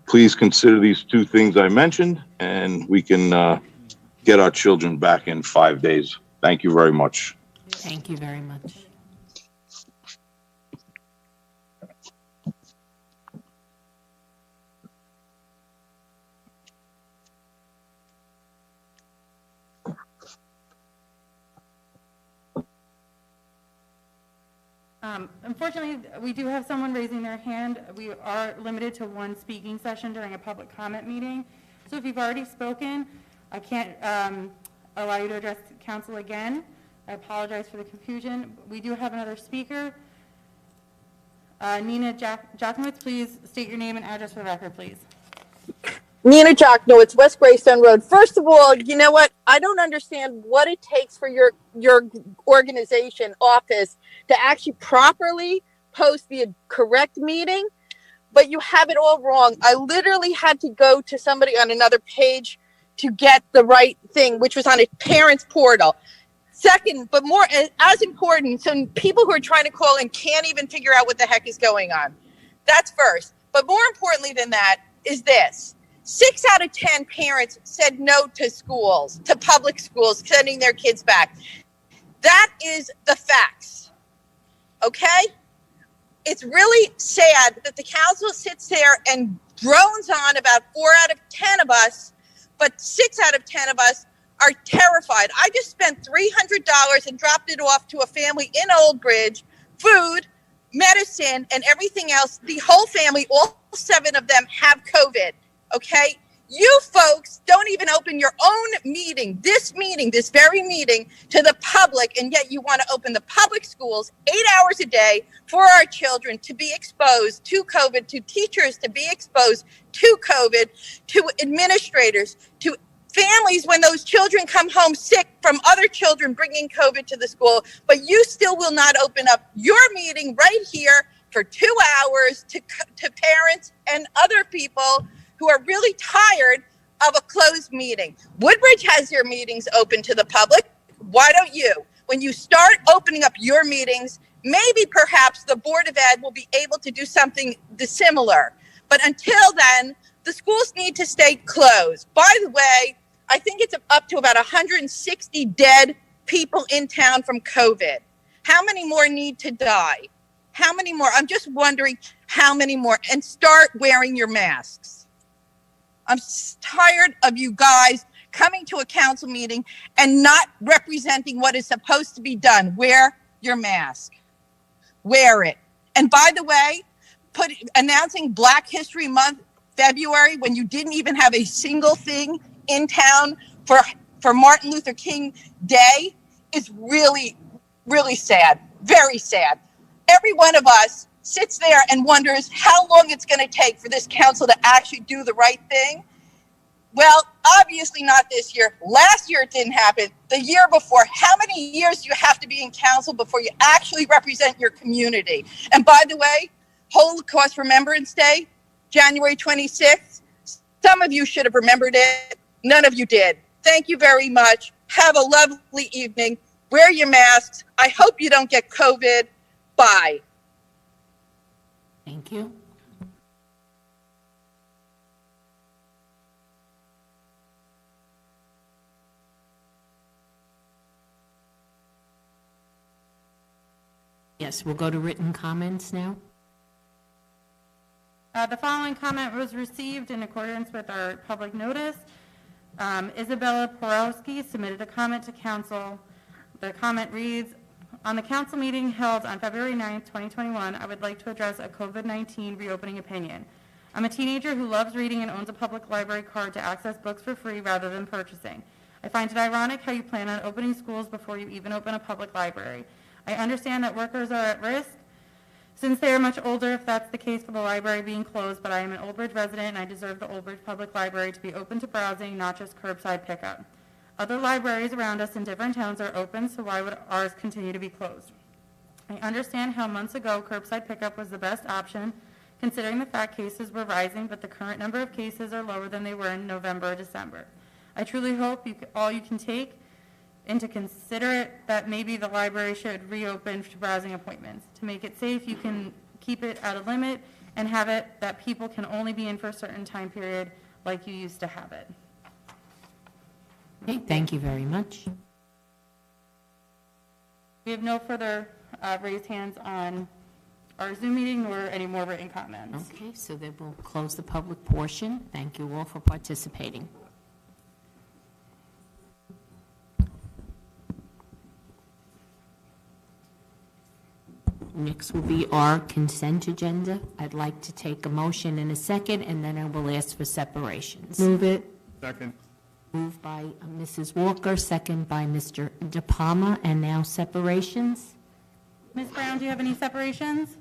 please consider these two things I mentioned, and we can get our children back in 5 days. Thank you very much. Thank you very much. Unfortunately, we do have someone raising their hand. We are limited to one speaking session during a public comment meeting. So if you've already spoken, I can't allow you to address council again. I apologize for the confusion. We do have another speaker. Nina Jackinowitz, please state your name and address for the record, please. Nina Jackinowitz, West Greystone Road. First of all, you know what? I don't understand what it takes for your organization office to actually properly post the correct meeting, but you have it all wrong. I literally had to go to somebody on another page to get the right thing, which was on a parent's portal. Second, but more as important, so people who are trying to call in can't even figure out what the heck is going on. That's first. But more importantly than that is this. 6 out of 10 parents said no to schools, to public schools, sending their kids back. That is the facts, okay? It's really sad that the council sits there and drones on about 4 out of 10 of us, but 6 out of 10 of us are terrified. I just spent $300 and dropped it off to a family in Old Bridge, food, medicine, and everything else. The whole family, all 7 of them, have COVID. Okay, you folks don't even open your own meeting, this very meeting, to the public, and yet you want to open the public schools 8 hours a day for our children to be exposed to COVID, to teachers to be exposed to COVID, to administrators, to families when those children come home sick from other children bringing COVID to the school, but you still will not open up your meeting right here for 2 hours to parents and other people who are really tired of a closed meeting. Woodbridge has your meetings open to the public. Why don't you? When you start opening up your meetings, maybe perhaps the Board of Ed will be able to do something similar. But until then, the schools need to stay closed. By the way, I think it's up to about 160 dead people in town from COVID. How many more need to die? How many more? I'm just wondering how many more. And start wearing your masks. I'm tired of you guys coming to a council meeting and not representing what is supposed to be done. Wear your mask. Wear it. And by the way, announcing Black History Month, February, when you didn't even have a single thing in town for Martin Luther King Day is really, really sad. Very sad. Every one of us sits there and wonders how long it's going to take for this council to actually do the right thing. Well, obviously not this year. Last year it didn't happen. The year before. How many years do you have to be in council before you actually represent your community? And by the way, Holocaust Remembrance Day, January 26th, some of you should have remembered it. None of you did. Thank you very much. Have a lovely evening. Wear your masks. I hope you don't get COVID. Bye. Thank you. Yes, we'll go to written comments now. The following comment was received in accordance with our public notice. Isabella Porowski submitted a comment to council. The comment reads, on the council meeting held on February 9th, 2021, I would like to address a COVID-19 reopening opinion. I'm a teenager who loves reading and owns a public library card to access books for free rather than purchasing. I find it ironic how you plan on opening schools before you even open a public library. I understand that workers are at risk since they are much older if that's the case for the library being closed, but I am an Old Bridge resident and I deserve the Old Bridge Public Library to be open to browsing, not just curbside pickup. Other libraries around us in different towns are open, so why would ours continue to be closed? I understand how months ago curbside pickup was the best option, considering the fact cases were rising, but the current number of cases are lower than they were in November or December. I truly hope all you can take into consider it that maybe the library should reopen to browsing appointments. To make it safe, you can keep it at a limit and have it that people can only be in for a certain time period like you used to have it. Okay, thank you very much. We have no further raised hands on our Zoom meeting nor any more written comments. Okay, so then we'll close the public portion. Thank you all for participating. Next will be our consent agenda. I'd like to take a motion in a second, and then I will ask for separations. Move it. Second. Moved by Mrs. Walker, second by Mr. De Palma, and now separations. Ms. Brown, do you have any separations?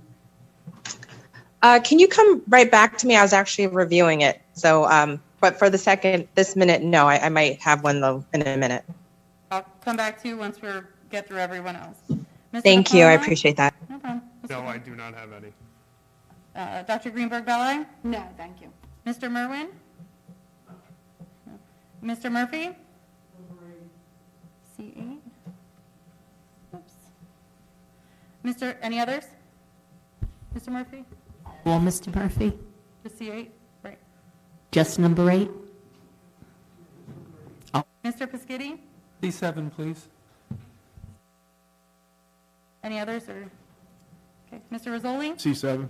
Can you come right back to me? I was actually reviewing it. So, but for this minute, no, I might have one though in a minute. I'll come back to you once we get through everyone else. Mr. Thank you. I DePalma? appreciate that. No problem. No, I do not have any. Dr. Greenberg-Belli? No, thank you. Mr. Merwin? Mr. Murphy? C8. Oops. Any others? Mr. Murphy? All Mr. Murphy? Just C8? Right. Just number 8? Mr. Peschitti? C7, please. Any others? Or okay. Mr. Rizzoli? C7.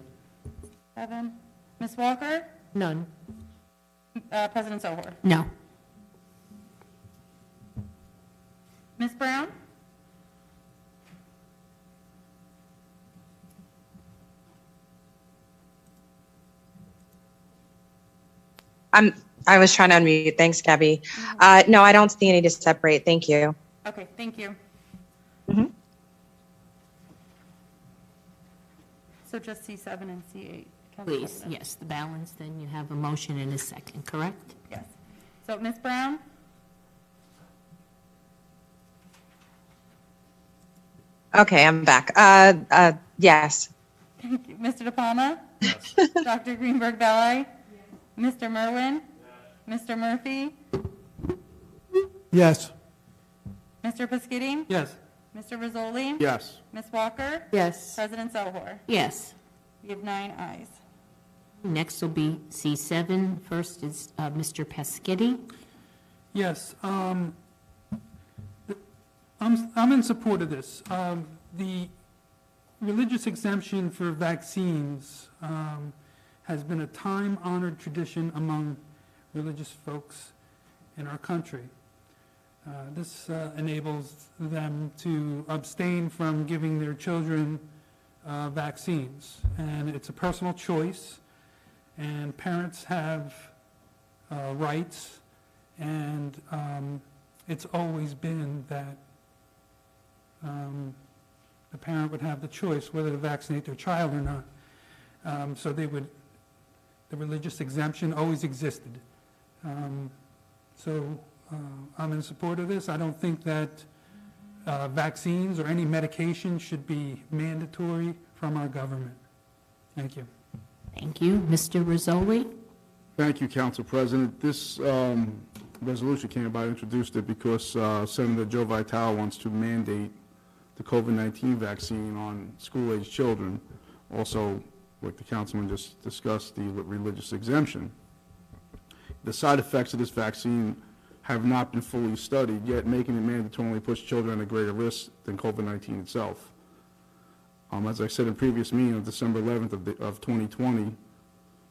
7. Ms. Walker? None. President Sohor? No. Ms. Brown? I was trying to unmute. Thanks, Gabby. No, I don't see any to separate. Thank you. Okay, thank you. So just C7 and C8. Council Please, President. yes, the balance, then you have a motion in a second, correct? Yes. So Ms. Brown? Okay, I'm back. Yes. Thank you. Mr. De Palma? Yes. Dr. Greenberg-Belli? Yes. Mr. Merwin? Yes. Mr. Murphy? Yes. Mr. Peschitti? Yes. Mr. Rizzoli? Yes. Ms. Walker? Yes. President Sohor? Yes. We have 9 ayes. Next will be C7. First is Mr. Peschitti. Yes, I'm in support of this. The religious exemption for vaccines has been a time-honored tradition among religious folks in our country. This enables them to abstain from giving their children vaccines, and it's a personal choice, and parents have rights, and it's always been that the parent would have the choice whether to vaccinate their child or not. So the religious exemption always existed. I'm in support of this. I don't think that vaccines or any medication should be mandatory from our government. Thank you. Thank you. Mr. Rizzoli? Thank you, Council President. This resolution came about, introduced it because Senator Joe Vitale wants to mandate the COVID-19 vaccine on school-age children. Also, like the councilman just discussed, the religious exemption. The side effects of this vaccine have not been fully studied, yet making it mandatory only puts children at a greater risk than COVID-19 itself. As I said in previous meeting on December 11th of 2020,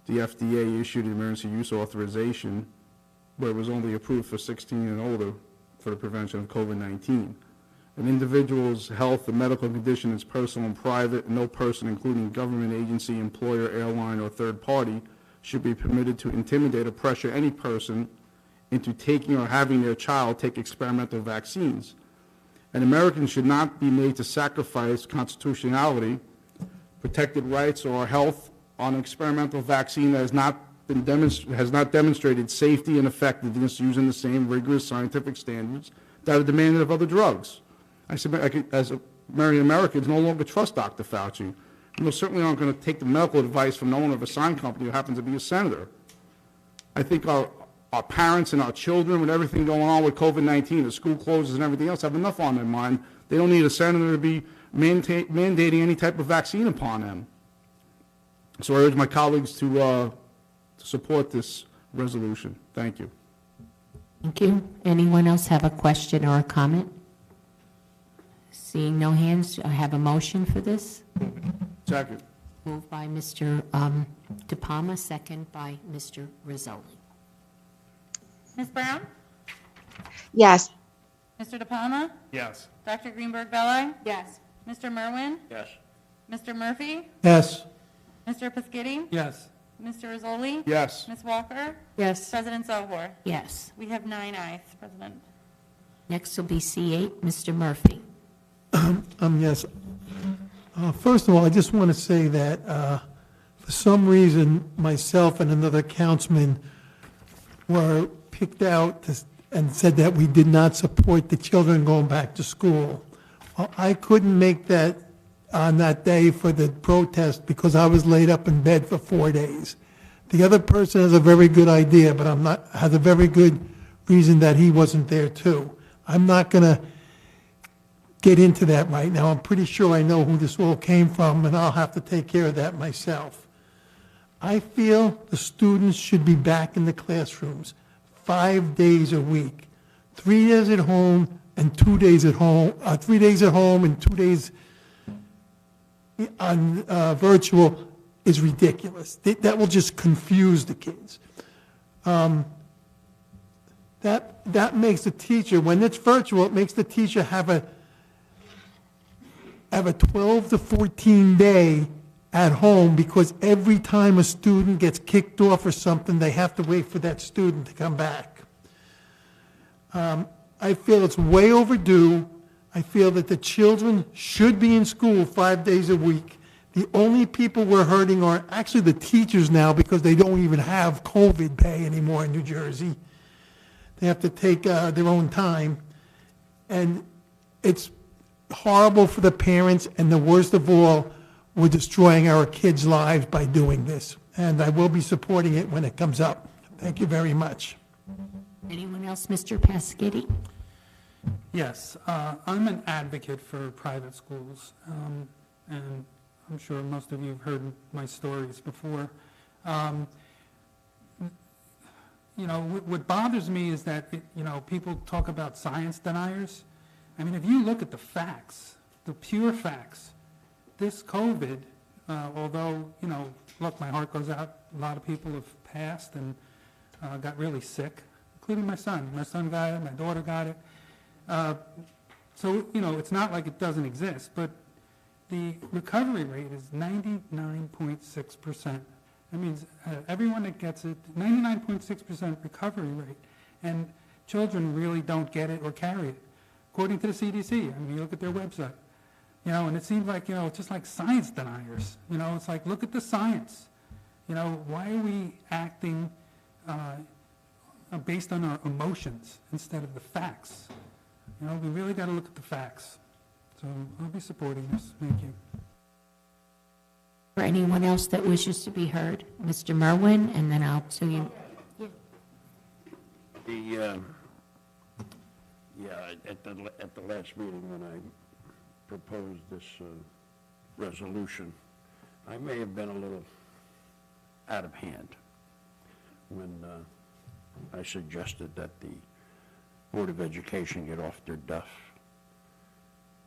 the FDA issued an emergency use authorization where it was only approved for 16 and older for the prevention of COVID-19. An individual's health or medical condition is personal and private, and no person, including government agency, employer, airline, or third party, should be permitted to intimidate or pressure any person into taking or having their child take experimental vaccines. And Americans should not be made to sacrifice constitutionality, protected rights, or health on an experimental vaccine that has not demonstrated safety and effectiveness using the same rigorous scientific standards that are demanded of other drugs. I said, as American Americans, no longer trust Dr. Fauci. We certainly aren't going to take the medical advice from the owner of a sign company who happens to be a senator. I think our parents and our children, with everything going on with COVID-19, the school closes and everything else, have enough on their mind. They don't need a senator to be mandating any type of vaccine upon them. So I urge my colleagues to support this resolution. Thank you. Thank you. Anyone else have a question or a comment? Seeing no hands, I have a motion for this. Second. Moved by Mr. De Palma, second by Mr. Rizzoli. Ms. Brown? Yes. Mr. De Palma? Yes. Dr. Greenberg-Belli? Yes. Mr. Merwin? Yes. Mr. Murphy? Yes. Mr. Peschitti? Yes. Mr. Rizzoli? Yes. Ms. Walker? Yes. President Zohor? Yes. We have 9 ayes, President. Next will be C8, Mr. Murphy. Yes. First of all, I just want to say that for some reason, myself and another councilman were picked out and said that we did not support the children going back to school. Well, I couldn't make that on that day for the protest because I was laid up in bed for 4 days. The other person has a very good idea, but has a very good reason that he wasn't there too. I'm not going to get into that right now. I'm pretty sure I know who this all came from, and I'll have to take care of that myself. I feel the students should be back in the classrooms 5 days a week, 3 days at home and 2 days at home, 3 days at home and 2 days on virtual is ridiculous. That will just confuse the kids. That makes the teacher, when it's virtual, it makes the teacher have a 12 to 14 day at home, because every time a student gets kicked off or something, they have to wait for that student to come back. I feel it's way overdue. I feel that the children should be in school 5 days a week. The only people we're hurting are actually the teachers now, because they don't even have COVID pay anymore in New Jersey. They have to take their own time. And it's horrible for the parents, and the worst of all, we're destroying our kids' lives by doing this. And I will be supporting it when it comes up. Thank you very much. Anyone else? Mr. Peschitti? Yes, I'm an advocate for private schools, and I'm sure most of you have heard my stories before. What bothers me is that, people talk about science deniers. I mean, if you look at the facts, the pure facts, this COVID, although, look, my heart goes out. A lot of people have passed and got really sick, including my son. My son got it, my daughter got it. So, it's not like it doesn't exist, but the recovery rate is 99.6%. That means everyone that gets it, 99.6% recovery rate, and children really don't get it or carry it, according to the CDC. I mean, you look at their website, and it seems like, it's just like science deniers. It's like, look at the science. Why are we acting based on our emotions instead of the facts? We really got to look at the facts. So I'll be supporting this. Thank you. For anyone else that wishes to be heard, Mr. Merwin, and then I'll, so you. At the last meeting when I proposed this resolution, I may have been a little out of hand when I suggested that the Board of Education get off their duff.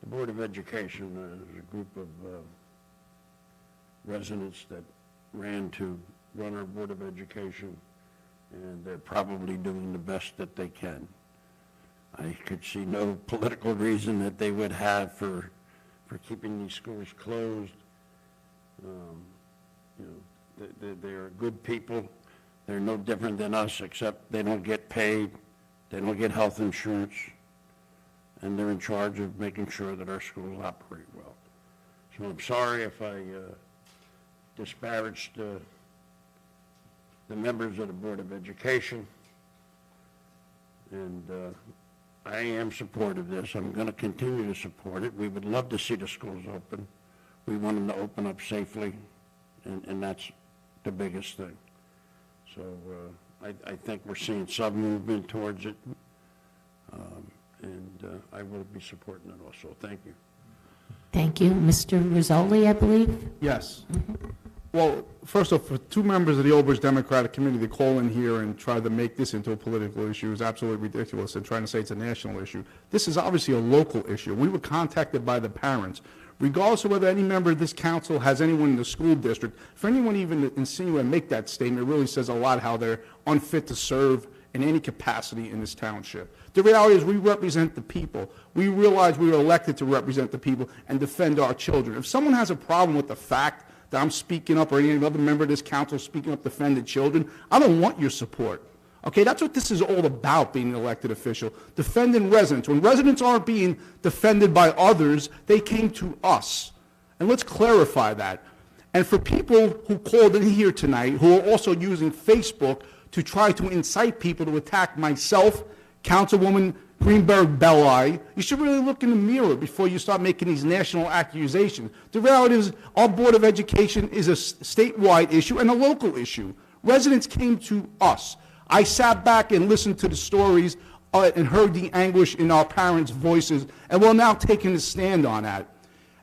The Board of Education is a group of residents that ran to run our Board of Education, and they're probably doing the best that they can. I could see no political reason that they would have for keeping these schools closed. They're good people They're no different than us, except they don't get paid, they don't get health insurance, and they're in charge of making sure that our schools operate well. So I'm sorry if I disparaged the members of the Board of Education, and I am supportive of this. I'm going to continue to support it. We would love to see the schools open. We want them to open up safely, and that's the biggest thing. So I think we're seeing some movement towards it, and I will be supporting it also. Thank you. Thank you. Mr. Rizzoli, I believe? Yes. Well, first off, for two members of the Old Bridge Democratic Committee to call in here and try to make this into a political issue is absolutely ridiculous, and trying to say it's a national issue. This is obviously a local issue. We were contacted by the parents. Regardless of whether any member of this council has anyone in the school district, for anyone even insinuate and make that statement, it really says a lot how they're unfit to serve in any capacity in this township. The reality is we represent the people. We realize we were elected to represent the people and defend our children. If someone has a problem with the fact that I'm speaking up, or any other member of this council speaking up to defend the children, I don't want your support. Okay, that's what this is all about, being an elected official, defending residents. When residents aren't being defended by others, they came to us. And let's clarify that. And for people who called in here tonight, who are also using Facebook to try to incite people to attack myself, Councilwoman Greenberg-Belli, you should really look in the mirror before you start making these national accusations. The reality is our Board of Education is a statewide issue and a local issue. Residents came to us. I sat back and listened to the stories and heard the anguish in our parents' voices, and we're now taking a stand on that.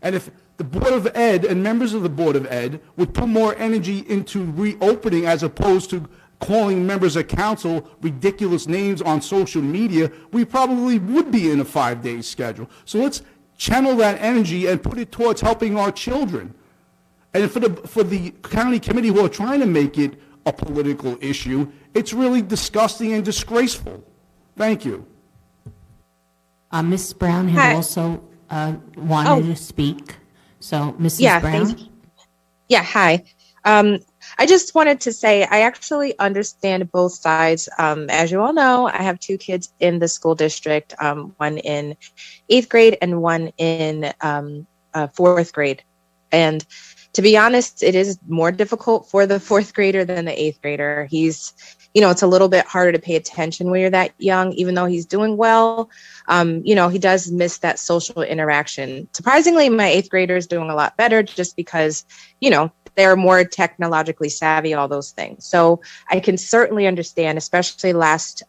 And if the Board of Ed and members of the Board of Ed would put more energy into reopening as opposed to calling members of council ridiculous names on social media, we probably would be in a 5-day schedule. So let's channel that energy and put it towards helping our children. And for the county committee who are trying to make it a political issue, it's really disgusting and disgraceful. Thank you. Ms. Brown had also wanted to speak. So, Mrs. Brown? Yeah, hi. I just wanted to say I actually understand both sides. As you all know, I have two kids in the school district, one in 8th grade and one in 4th grade. And to be honest, it is more difficult for the 4th grader than the 8th grader. He's, it's a little bit harder to pay attention when you're that young, even though he's doing well. He does miss that social interaction. Surprisingly, my 8th grader is doing a lot better just because, they're more technologically savvy, all those things. So I can certainly understand, especially last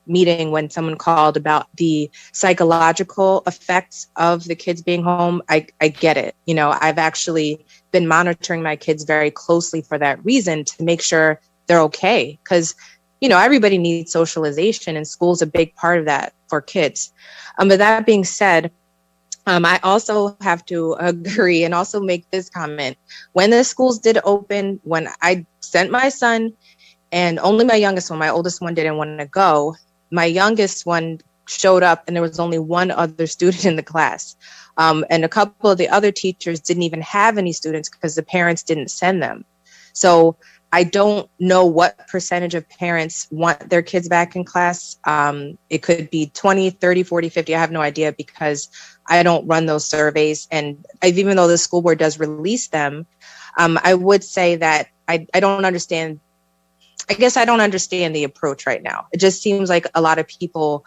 meeting when someone called about the psychological effects of the kids being home. I get it. I've actually been monitoring my kids very closely for that reason, to make sure they're okay. Because, everybody needs socialization, and school's a big part of that for kids. But that being said, I also have to agree and also make this comment. When the schools did open, when I sent my son, and only my youngest one, my oldest one didn't want to go, my youngest one showed up and there was only one other student in the class. And a couple of the other teachers didn't even have any students because the parents didn't send them. So I don't know what percentage of parents want their kids back in class. It could be 20, 30, 40, 50. I have no idea because I don't run those surveys. And even though the school board does release them, I would say that I don't understand. I guess I don't understand the approach right now. It just seems like a lot of people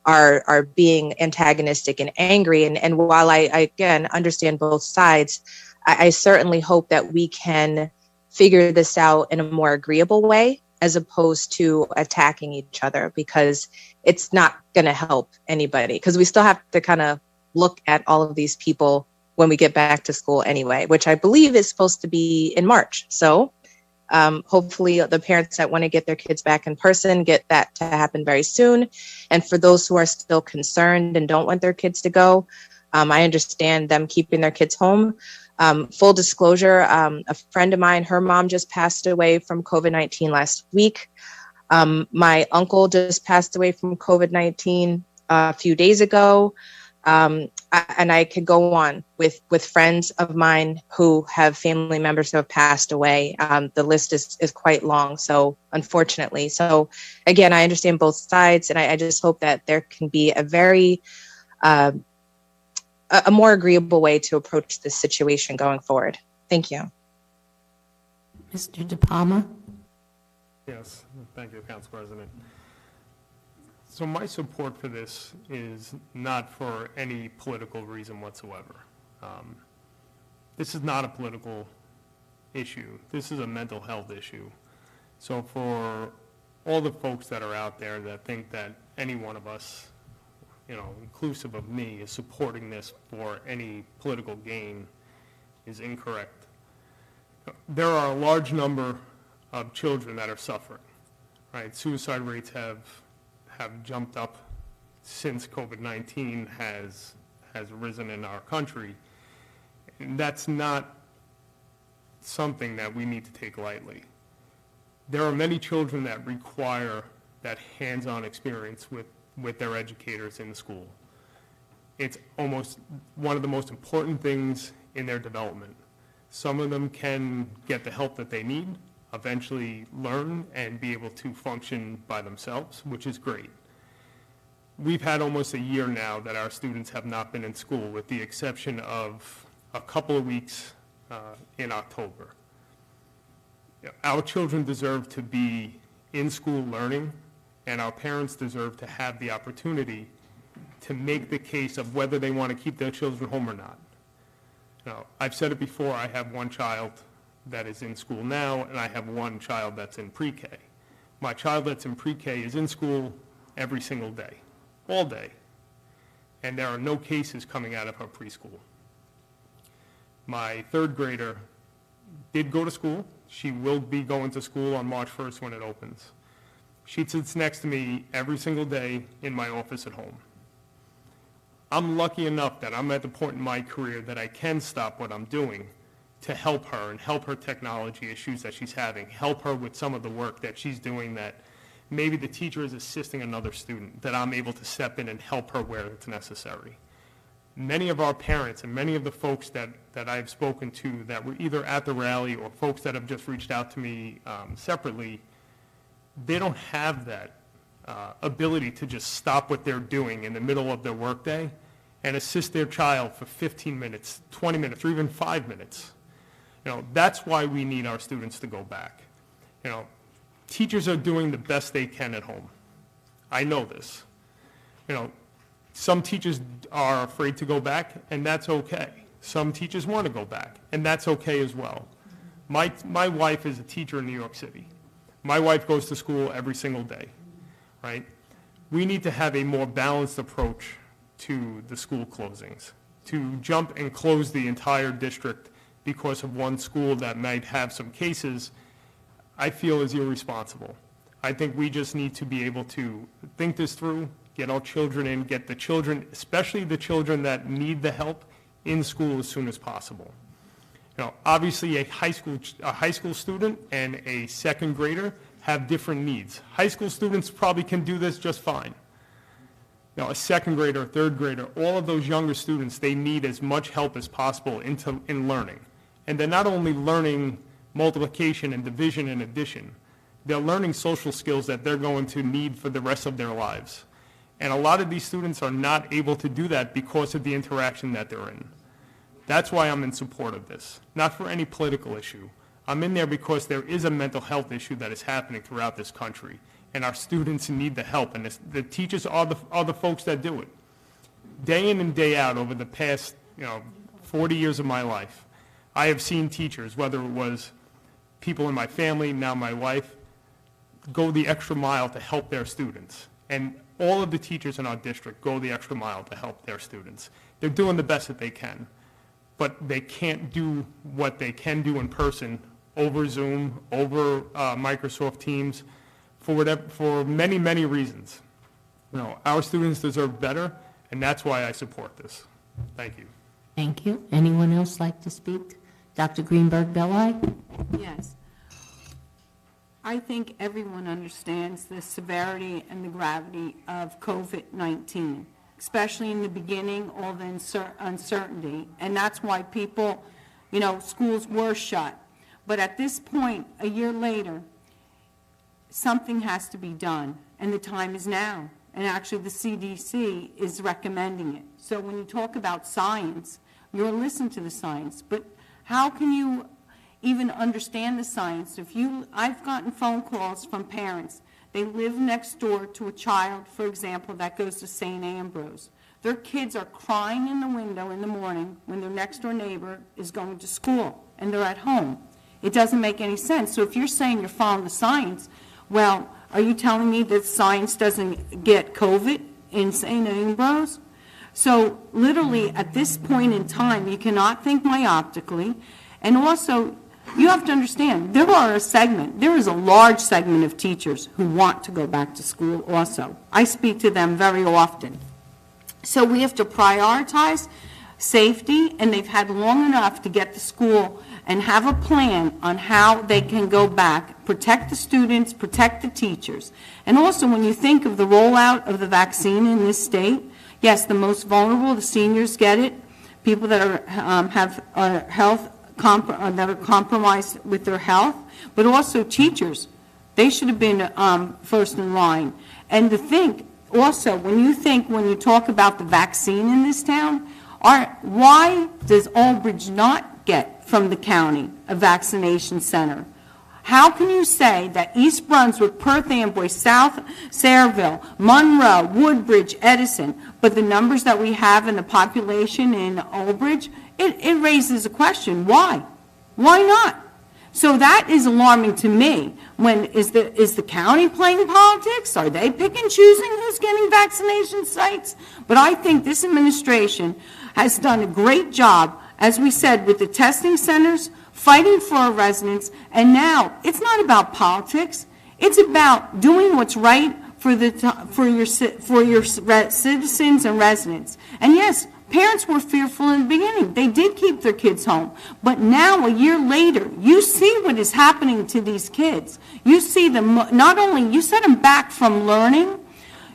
are being antagonistic and angry. And while I again understand both sides, I certainly hope that we can figure this out in a more agreeable way as opposed to attacking each other, because it's not going to help anybody, because we still have to kind of look at all of these people when we get back to school anyway, which I believe is supposed to be in March. So hopefully the parents that want to get their kids back in person get that to happen very soon. And for those who are still concerned and don't want their kids to go, I understand them keeping their kids home. Full disclosure, a friend of mine, her mom just passed away from COVID-19 last week. My uncle just passed away from COVID-19 a few days ago. And I could go on with friends of mine who have family members who have passed away. The list is quite long, so unfortunately. So again, I understand both sides, and I just hope that there can be a very a more agreeable way to approach this situation going forward. Thank you. Mr. De Palma? Yes, thank you, Council President. So my support for this is not for any political reason whatsoever. This is not a political issue. This is a mental health issue. So for all the folks that are out there that think that any one of us, inclusive of me, is supporting this for any political gain is incorrect. There are a large number of children that are suffering, right? Suicide rates have jumped up since COVID-19 has risen in our country. And that's not something that we need to take lightly. There are many children that require that hands-on experience with their educators in school. It's almost one of the most important things in their development. Some of them can get the help that they need, eventually learn and be able to function by themselves, which is great. We've had almost a year now that our students have not been in school, with the exception of a couple of weeks in October. Our children deserve to be in school learning, and our parents deserve to have the opportunity to make the case of whether they want to keep their children home or not. Now, I've said it before, I have one child that is in school now, and I have one child that's in pre-K. My child that's in pre-K is in school every single day, all day, and there are no cases coming out of her preschool. My third grader did go to school. She will be going to school on March 1st when it opens. She sits next to me every single day in my office at home. I'm lucky enough that I'm at the point in my career that I can stop what I'm doing to help her and help her technology issues that she's having, help her with some of the work that she's doing that maybe the teacher is assisting another student, that I'm able to step in and help her where it's necessary. Many of our parents and many of the folks that I've spoken to that were either at the rally or folks that have just reached out to me separately, they don't have that ability to just stop what they're doing in the middle of their workday and assist their child for 15 minutes, 20 minutes, or even 5 minutes. That's why we need our students to go back. Teachers are doing the best they can at home. I know this. Some teachers are afraid to go back, and that's okay. Some teachers want to go back, and that's okay as well. My wife is a teacher in New York City. My wife goes to school every single day, right? We need to have a more balanced approach to the school closings. To jump and close the entire district because of one school that might have some cases, I feel is irresponsible. I think we just need to be able to think this through, get our children in, get the children, especially the children that need the help, in school as soon as possible. Obviously a high school student and a second grader have different needs. High school students probably can do this just fine. A second grader, a third grader, all of those younger students, they need as much help as possible in learning. And they're not only learning multiplication and division and addition, they're learning social skills that they're going to need for the rest of their lives. And a lot of these students are not able to do that because of the interaction that they're in. That's why I'm in support of this, not for any political issue. I'm in there because there is a mental health issue that is happening throughout this country, and our students need the help, and the teachers are the folks that do it. Day in and day out over the past 40 years of my life, I have seen teachers, whether it was people in my family, now my wife, go the extra mile to help their students. And all of the teachers in our district go the extra mile to help their students. They're doing the best that they can, but they can't do what they can do in person over Zoom, over Microsoft Teams, for many, many reasons. Our students deserve better, and that's why I support this. Thank you. Thank you. Anyone else like to speak? Dr. Greenberg-Belli? Yes. I think everyone understands the severity and the gravity of COVID-19. especially in the beginning, all the uncertainty. And that's why people, schools were shut. But at this point, a year later, something has to be done, and the time is now. And actually, the CDC is recommending it. So when you talk about science, you're listening to the science, but how can you even understand the science? I've gotten phone calls from parents. They live next door to a child, for example, that goes to St. Ambrose. Their kids are crying in the window in the morning when their next door neighbor is going to school, and they're at home. It doesn't make any sense. So if you're saying you're following the science, well, are you telling me that science doesn't get COVID in St. Ambrose? So literally at this point in time, you cannot think myopically. And also, you have to understand, there is a large segment of teachers who want to go back to school also. I speak to them very often. So we have to prioritize safety, and they've had long enough to get to school and have a plan on how they can go back, protect the students, protect the teachers. And also, when you think of the rollout of the vaccine in this state, yes, the most vulnerable, the seniors get it, people that are compromised with their health, but also teachers. They should have been first in line. And to think, also, when you talk about the vaccine in this town, why does Aldridge not get from the county a vaccination center? How can you say that East Brunswick, Perth Amboy, South Sayreville, Monroe, Woodbridge, Edison, but the numbers that we have in the population in Aldridge, it raises a question. Why? Why not? So that is alarming to me. Is the county playing politics? Are they picking and choosing who's getting vaccination sites? But I think this administration has done a great job, as we said, with the testing centers, fighting for our residents, and now it's not about politics. It's about doing what's right for your citizens and residents. And yes, parents were fearful in the beginning. They did keep their kids home. But now, a year later, you see what is happening to these kids. You see them, not only, you set them back from learning,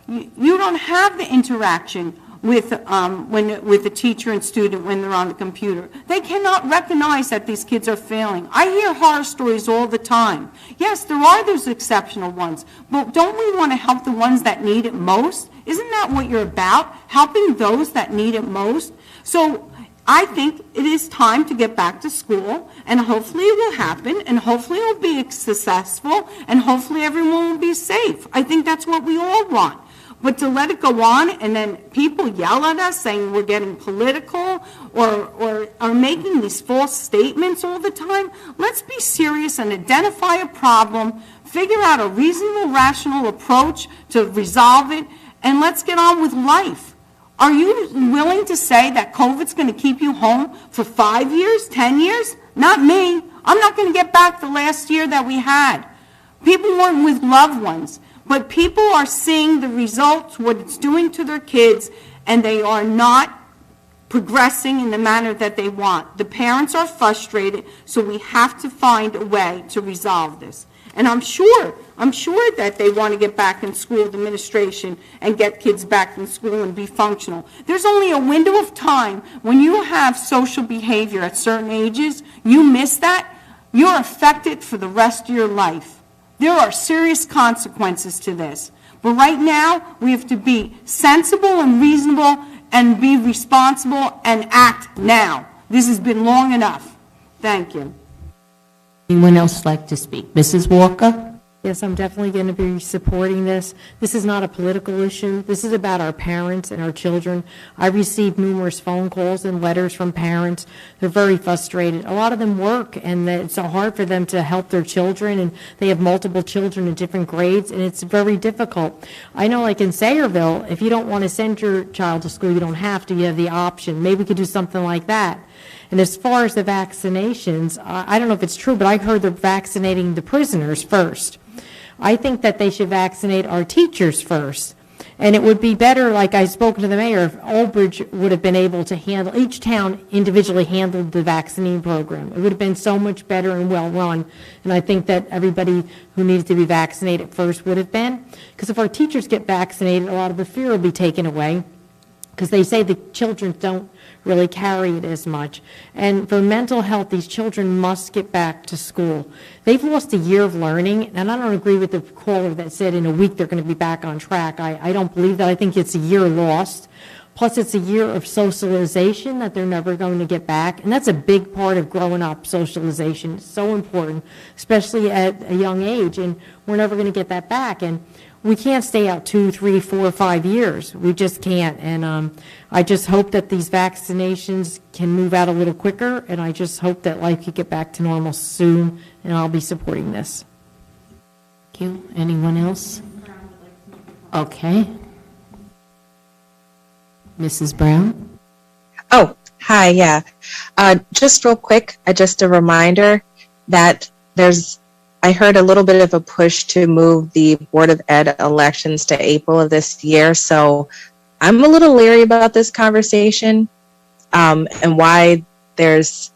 you don't have the interaction with the teacher and student when they're on the computer. They cannot recognize that these kids are failing. I hear horror stories all the time. Yes, there are those exceptional ones, but don't we want to help the ones that need it most? Isn't that what you're about? Helping those that need it most? So I think it is time to get back to school, and hopefully it will happen, and hopefully it will be successful, and hopefully everyone will be safe. I think that's what we all want. But to let it go on and then people yell at us saying we're getting political or are making these false statements all the time, let's be serious and identify a problem, figure out a reasonable, rational approach to resolve it, and let's get on with life. Are you willing to say that COVID's going to keep you home for 5 years, 10 years? Not me. I'm not going to get back the last year that we had. People weren't with loved ones. But people are seeing the results, what it's doing to their kids, and they are not progressing in the manner that they want. The parents are frustrated, so we have to find a way to resolve this. And I'm sure that they want to get back in school, the administration, and get kids back in school and be functional. There's only a window of time when you have social behavior at certain ages, you miss that, you're affected for the rest of your life. There are serious consequences to this. But right now, we have to be sensible and reasonable and be responsible and act now. This has been long enough. Thank you. Anyone else like to speak? Mrs. Walker? Yes, I'm definitely going to be supporting this. This is not a political issue. This is about our parents and our children. I received numerous phone calls and letters from parents. They're very frustrated. A lot of them work, and it's so hard for them to help their children, and they have multiple children in different grades, and it's very difficult. I know, like in Sayreville, if you don't want to send your child to school, you don't have to. You have the option. Maybe we could do something like that. And as far as the vaccinations, I don't know if it's true, but I heard they're vaccinating the prisoners first. I think that they should vaccinate our teachers first. And it would be better, like I spoke to the mayor, if Aldridge would have been able to handle, each town individually handled the vaccine program. It would have been so much better and well run. And I think that everybody who needed to be vaccinated first would have been. Because if our teachers get vaccinated, a lot of the fear will be taken away. because they say the children don't really carry it as much. And for mental health, these children must get back to school. They've lost a year of learning, and I don't agree with the caller that said in a week they're going to be back on track. I don't believe that. I think it's a year lost. Plus, it's a year of socialization that they're never going to get back. And that's a big part of growing up, socialization. It's so important, especially at a young age, and we're never going to get that back. And we can't stay out 2, 3, 4, 5 years. We just can't. And I just hope that these vaccinations can move out a little quicker, and I just hope that life can get back to normal soon, and I'll be supporting this. Thank you. Anyone else? Okay. Mrs. Brown? Oh, hi, yeah. Just real quick, just a reminder that I heard a little bit of a push to move the Board of Ed elections to April of this year, so I'm a little leery about this conversation and why there's,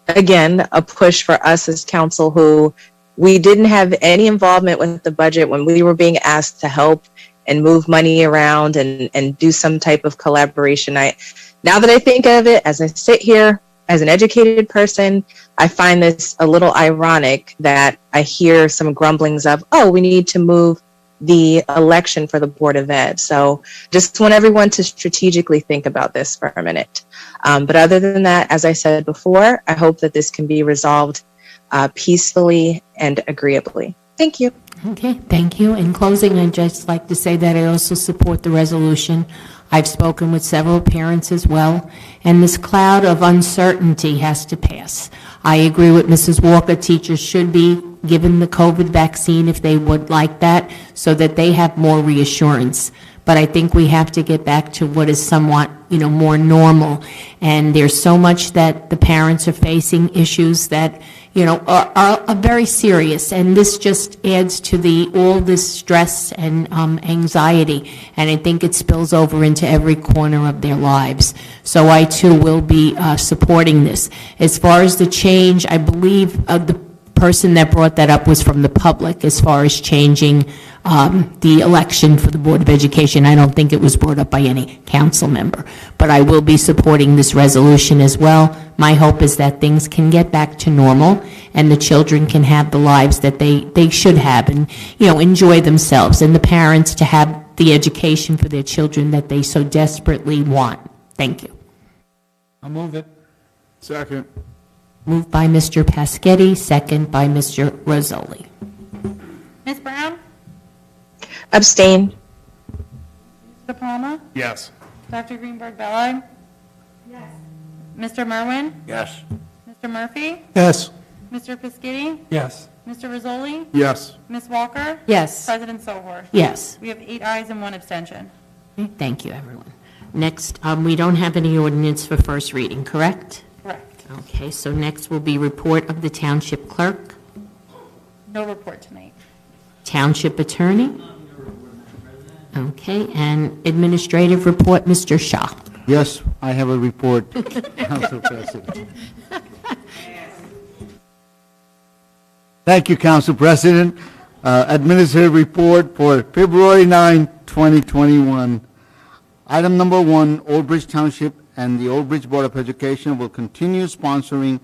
again, a push for us as council who we didn't have any involvement with the budget when we were being asked to help and move money around and do some type of collaboration. Now that I think of it, as I sit here as an educated person, I find this a little ironic that I hear some grumblings of, oh, we need to move the election for the Board of Ed. So just want everyone to strategically think about this for a minute. But other than that, as I said before, I hope that this can be resolved peacefully and agreeably. Thank you. Okay, thank you. In closing, I'd just like to say that I also support the resolution. I've spoken with several parents as well, and this cloud of uncertainty has to pass. I agree with Mrs. Walker. Teachers should be given the COVID vaccine if they would like that, so that they have more reassurance. But I think we have to get back to what is somewhat, more normal. And there's so much that the parents are facing, issues that, are very serious. And this just adds to all this stress and anxiety. And I think it spills over into every corner of their lives. So I too will be supporting this. As far as the change, I believe the person that brought that up was from the public as far as changing the election for the Board of Education. I don't think it was brought up by any council member, but I will be supporting this resolution as well. My hope is that things can get back to normal and the children can have the lives that they should have and, enjoy themselves, and the parents to have the education for their children that they so desperately want. Thank you. I'll move it. Second. Moved by Mr. Paschetti, second by Mr. Rozzoli. Ms. Brown? Abstain. Mr. Palma? Yes. Dr. Greenberg-Ballard? Yes. Mr. Merwin? Yes. Mr. Murphy? Yes. Mr. Piscitty? Yes. Mr. Rizzoli? Yes. Ms. Walker? Yes. President Sohor? Yes. We have 8 ayes and 1 abstention. Okay, thank you, everyone. Next, we don't have any ordinance for first reading, correct? Correct. Okay, so next will be report of the Township Clerk, No report tonight. Township Attorney. Okay, and Administrative Report, Mr. Shaw. Yes, I have a report, Council President. Thank you, Council President. Administrative report for February 9, 2021. Item number 1, Old Bridge Township and the Old Bridge Board of Education will continue sponsoring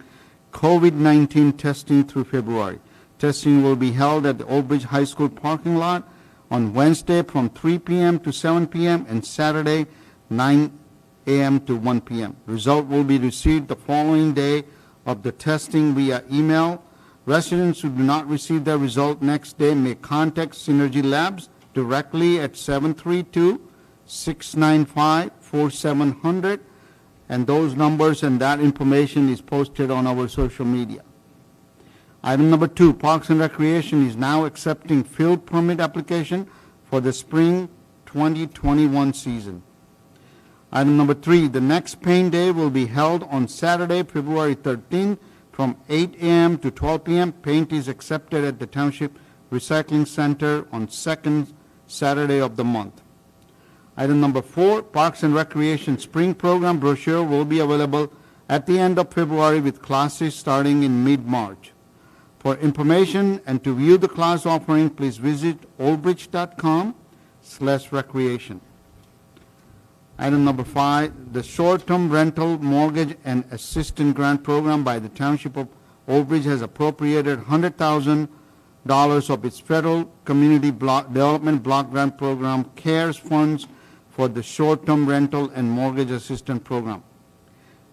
COVID-19 testing through February. Testing will be held at the Old Bridge High School parking lot on Wednesday from 3 p.m. to 7 p.m. and Saturday 9 a.m. to 1 p.m. Result will be received the following day of the testing via email. Residents who do not receive their result next day may contact Synergy Labs directly at 732-695-4700, and those numbers and that information is posted on our social media. Item number 2, Parks and Recreation is now accepting field permit application for the spring 2021 season. Item number 3, the next paint day will be held on Saturday, February 13th from 8 a.m. to 12 p.m. Paint is accepted at the Township Recycling Center on second Saturday of the month. Item number 4, Parks and Recreation Spring Program brochure will be available at the end of February with classes starting in mid-March. For information and to view the class offering, please visit oldbridge.com/recreation. Item number 5, the short-term rental mortgage and assistance grant program by the Township of Old Bridge has appropriated $100,000 of its federal community development block grant program CARES funds for the short-term rental and mortgage assistance program.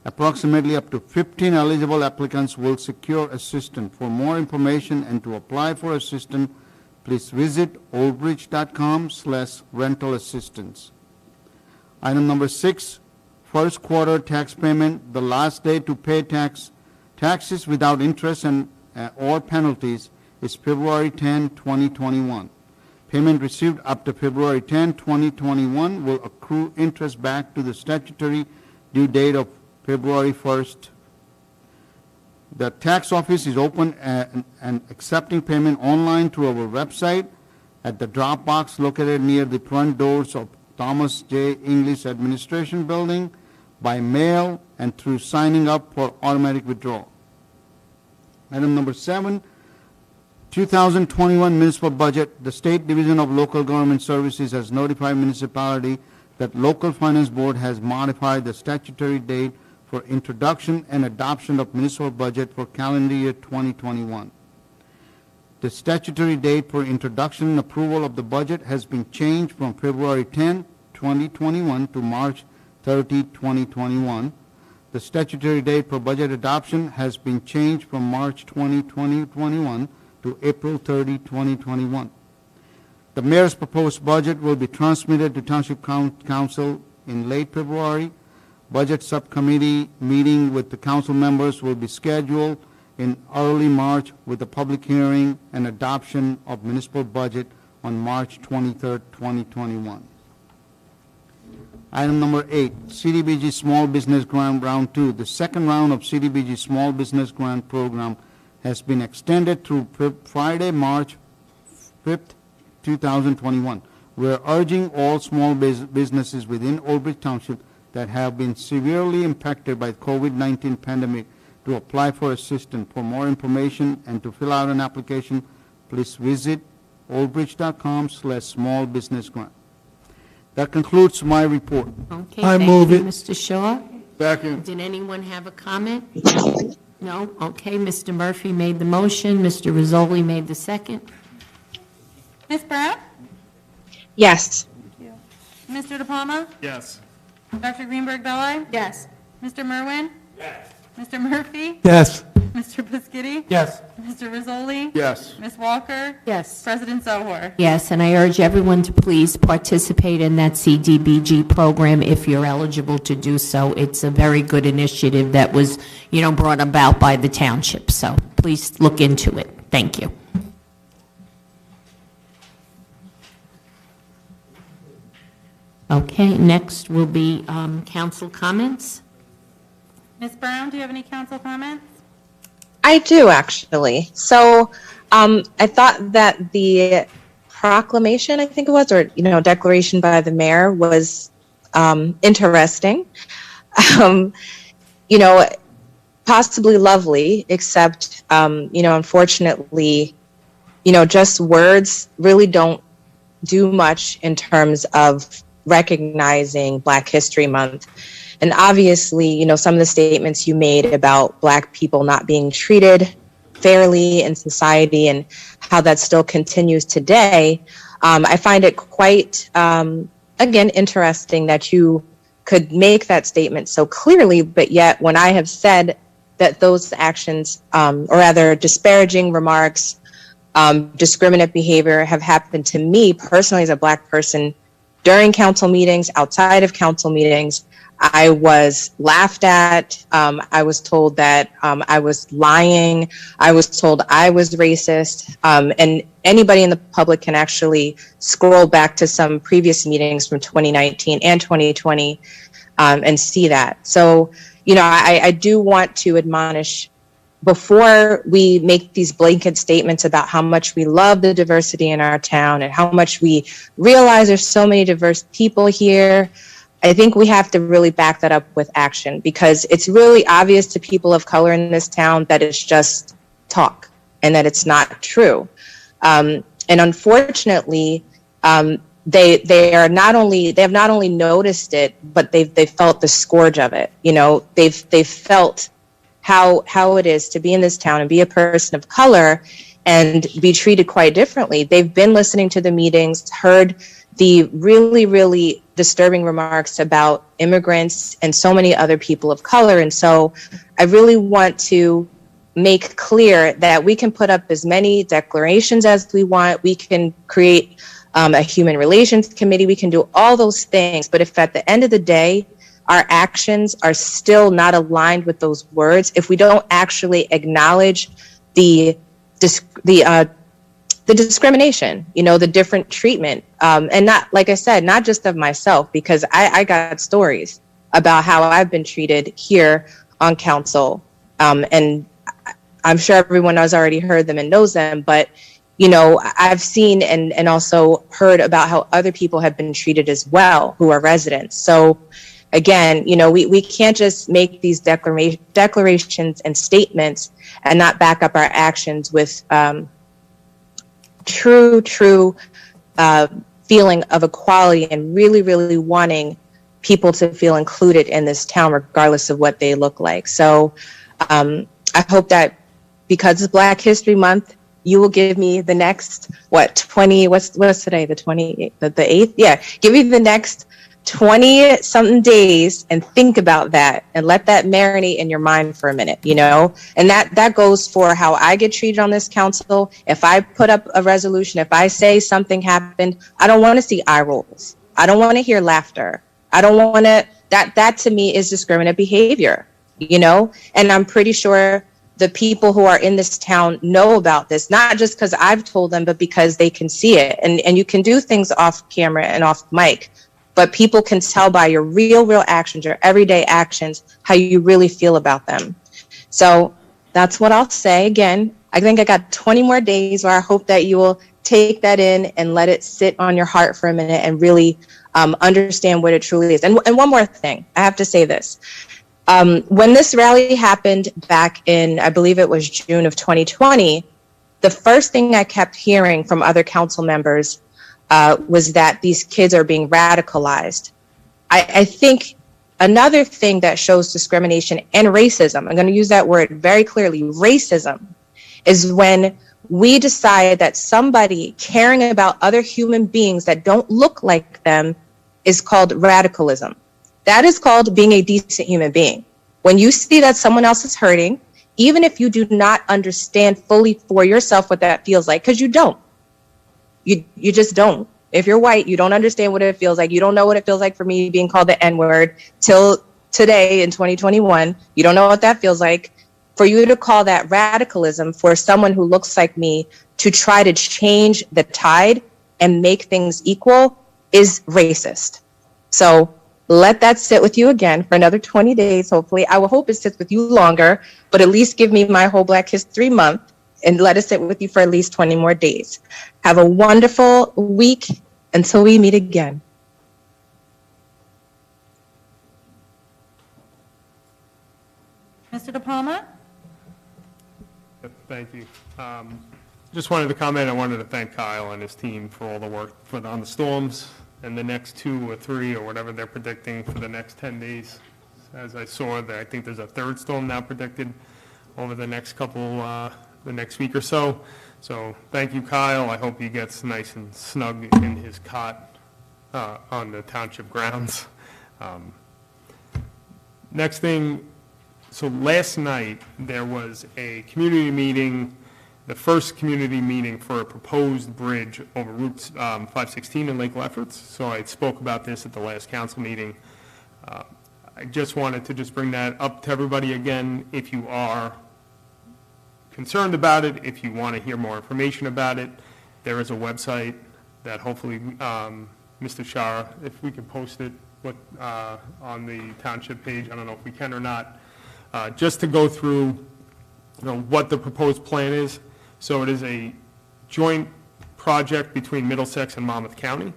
Approximately up to 15 eligible applicants will secure assistance. For more information and to apply for assistance, please visit oldbridge.com/rental assistance. Item number 6, first quarter tax payment. The last day to pay taxes without interest and or penalties is February 10, 2021. Payment received up to February 10, 2021 will accrue interest back to the statutory due date of February 1st. The tax office is open and accepting payment online through our website at the drop box located near the front doors of Thomas J. English Administration Building, by mail, and through signing up for automatic withdrawal. Item number 7, 2021 municipal budget. The State Division of Local Government Services has notified municipality that Local Finance Board has modified the statutory date for introduction and adoption of municipal budget for calendar year 2021. The statutory date for introduction and approval of the budget has been changed from February 10, 2021 to March 30, 2021. The statutory date for budget adoption has been changed from March 20, 2021 to April 30, 2021. The mayor's proposed budget will be transmitted to Township Council in late February. Budget subcommittee meeting with the council members will be scheduled in early March with a public hearing and adoption of municipal budget on March 23, 2021. Item number 8, CDBG Small Business Grant Round 2. The second round of CDBG Small Business Grant Program has been extended through Friday, March 5th, 2021. We are urging all small businesses within Old Bridge Township that have been severely impacted by the COVID-19 pandemic to apply for assistance. For more information and to fill out an application, please visit oldbridge.com/smallbusinessgrant. That concludes my report. Okay, I thank move you, it. Mr. Shaw. Second. Did anyone have a comment? No? Okay, Mr. Murphy made the motion, Mr. Rizzoli made the second. Ms. Brown? Yes. Mr. De Palma? Yes. Dr. Greenberg Belli? Yes. Mr. Merwin? Yes. Mr. Murphy? Yes. Mr. Piscitty? Yes. Mr. Rizzoli? Yes. Ms. Walker? Yes. President Zohor? Yes, and I urge everyone to please participate in that CDBG program if you're eligible to do so. It's a very good initiative that was, brought about by the township, so please look into it. Thank you. Okay, next will be council comments. Ms. Brown, do you have any council comments? I do, actually. So I thought that the proclamation, I think it was, or, declaration by the mayor was interesting. Possibly lovely, except, unfortunately, just words really don't do much in terms of recognizing Black History Month. And obviously, some of the statements you made about Black people not being treated fairly in society and how that still continues today, I find it quite, again, interesting that you could make that statement so clearly, but yet when I have said that those actions, or rather disparaging remarks, discriminant behavior have happened to me personally as a Black person during council meetings, outside of council meetings, I was laughed at. I was told that I was lying. I was told I was racist. And anybody in the public can actually scroll back to some previous meetings from 2019 and 2020 and see that. So, I do want to admonish, before we make these blanket statements about how much we love the diversity in our town and how much we realize there's so many diverse people here, I think we have to really back that up with action, because it's really obvious to people of color in this town that it's just talk and that it's not true. And unfortunately, they have not only noticed it, but they've felt the scourge of it. You know, they've felt how it is to be in this town and be a person of color and be treated quite differently. They've been listening to the meetings, heard the really, really disturbing remarks about immigrants and so many other people of color. And so I really want to make clear that we can put up as many declarations as we want. We can create a human relations committee. We can do all those things. But if at the end of the day, our actions are still not aligned with those words, if we don't actually acknowledge the discrimination, you know, the different treatment, and not, like I said, not just of myself, because I got stories about how I've been treated here on council, and I'm sure everyone has already heard them and knows them, but you know, I've seen and also heard about how other people have been treated as well who are residents. So again, you know, we can't just make these declarations and statements and not back up our actions with true feeling of equality and really, really wanting people to feel included in this town, regardless of what they look like. So I hope that because it's Black History Month, you will give me the next, what's today, the 28th, the 8th? Yeah, give me the next 20-something days and think about that and let that marinate in your mind for a minute, you know? And that goes for how I get treated on this council. If I put up a resolution, if I say something happened, I don't want to see eye rolls. I don't want to hear laughter. I don't want to, that to me is discriminatory behavior, you know? And I'm pretty sure the people who are in this town know about this, not just because I've told them, but because they can see it. And you can do things off camera and off mic, but people can tell by your real actions, your everyday actions, how you really feel about them. So that's what I'll say. Again, I think I got 20 more days where I hope that you will take that in and let it sit on your heart for a minute and really understand what it truly is. And one more thing, I have to say this. When this rally happened back in, I believe it was June of 2020, the first thing I kept hearing from other council members was that these kids are being radicalized. I think another thing that shows discrimination and racism, I'm going to use that word very clearly, racism, is when we decide that somebody caring about other human beings that don't look like them is called radicalism. That is called being a decent human being. When you see that someone else is hurting, even if you do not understand fully for yourself what that feels like, because you don't. You just don't. If you're white, you don't understand what it feels like. You don't know what it feels like for me being called the N-word till today in 2021. You don't know what that feels like. For you to call that radicalism for someone who looks like me to try to change the tide and make things equal is racist. So let that sit with you again for another 20 days, hopefully. I will hope it sits with you longer, but at least give me my whole Black History Month and let it sit with you for at least 20 more days. Have a wonderful week until we meet again. Mr. De Palma? Thank you. Just wanted to comment, I wanted to thank Kyle and his team for all the work on the storms and the next 2 or 3 or whatever they're predicting for the next 10 days. As I saw, I think there's a 3rd storm now predicted over the next the next week or so. So thank you, Kyle. I hope he gets nice and snug in his cot on the township grounds. Next thing, so last night there was a community meeting, the first community meeting for a proposed bridge over Route 516 in Lake Lefferts. So I spoke about this at the last council meeting. I just wanted to bring that up to everybody again. If you are concerned about it, if you want to hear more information about it, there is a website that hopefully Mr. Shara, if we can post it on the township page, I don't know if we can or not, just to go through what the proposed plan is. So it is a joint project between Middlesex and Monmouth County.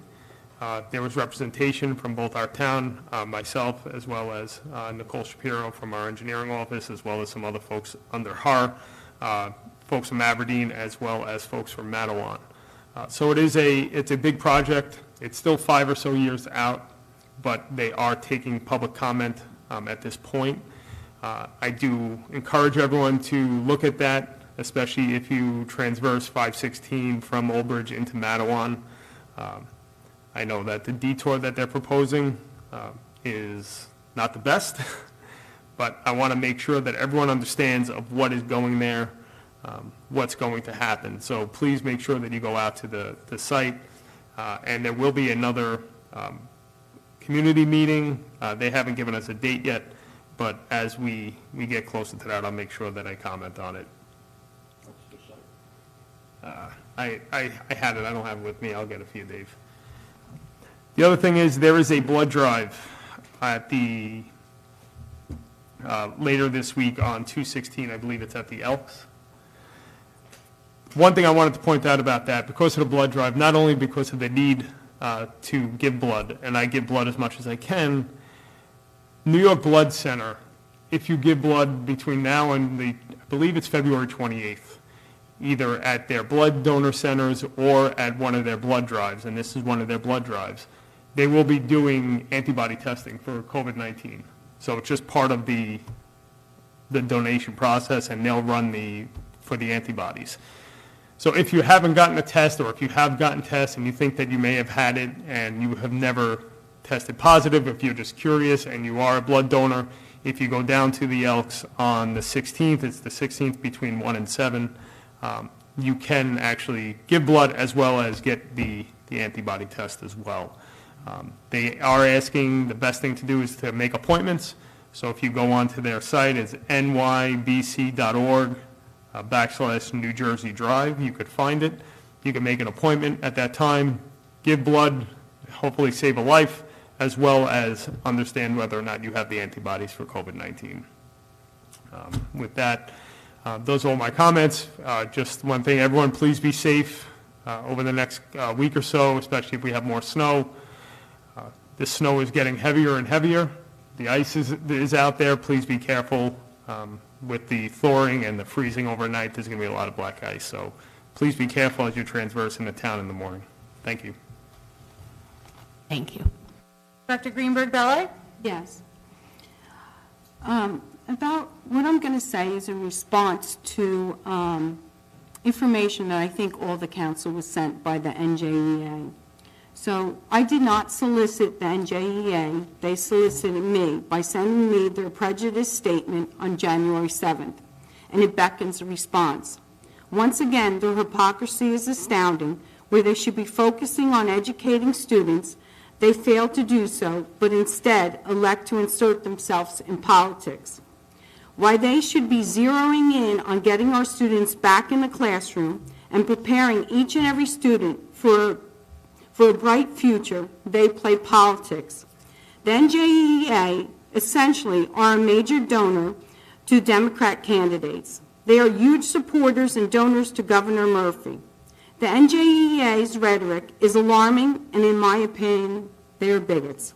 There was representation from both our town, myself, as well as Nicole Shapiro from our engineering office, as well as some other folks under her, folks from Aberdeen, as well as folks from Matawan. So it's a big project. It's still 5 or so years out, but they are taking public comment at this point. I do encourage everyone to look at that, especially if you transverse 516 from Old Bridge into Matawan. I know that the detour that they're proposing is not the best, but I want to make sure that everyone understands of what is going there, what's going to happen. So please make sure that you go out to the site, and there will be another community meeting. They haven't given us a date yet, but as we get closer to that, I'll make sure that I comment on it. I had it. I don't have it with me. I'll get it for you, Dave. The other thing is there is a blood drive at the later this week on 2/16. I believe it's at the Elks. One thing I wanted to point out about that, because of the blood drive, not only because of the need to give blood, and I give blood as much as I can, New York Blood Center, if you give blood between now and I believe it's February 28th, either at their blood donor centers or at one of their blood drives, and this is one of their blood drives, they will be doing antibody testing for COVID-19. So it's just part of the donation process, and they'll run for the antibodies. So if you haven't gotten a test, or if you have gotten tests and you think that you may have had it and you have never tested positive, if you're just curious and you are a blood donor, if you go down to the Elks on the 16th, it's the 16th between 1 and 7, you can actually give blood as well as get the antibody test as well. They are asking, the best thing to do is to make appointments. So if you go onto their site, it's nybc.org/New Jersey Drive. You could find it. You can make an appointment at that time, give blood, hopefully save a life, as well as understand whether or not you have the antibodies for COVID-19. With that, those are all my comments. Just one thing, everyone, please be safe over the next week or so, especially if we have more snow. This snow is getting heavier and heavier. The ice is out there. Please be careful with the thawing and the freezing overnight. There's going to be a lot of black ice. So please be careful as you're traversing the town in the morning. Thank you. Thank you. Dr. Greenberg-Belli? Yes. About what I'm going to say is a response to information that I think all the council was sent by the NJEA. So I did not solicit the NJEA. They solicited me by sending me their prejudice statement on January 7th, and it beckons a response. Once again, their hypocrisy is astounding. Where they should be focusing on educating students, they fail to do so, but instead elect to insert themselves in politics. Why they should be zeroing in on getting our students back in the classroom and preparing each and every student for a bright future, they play politics. The NJEA essentially are a major donor to Democrat candidates. They are huge supporters and donors to Governor Murphy. The NJEA's rhetoric is alarming, and in my opinion, they are bigots.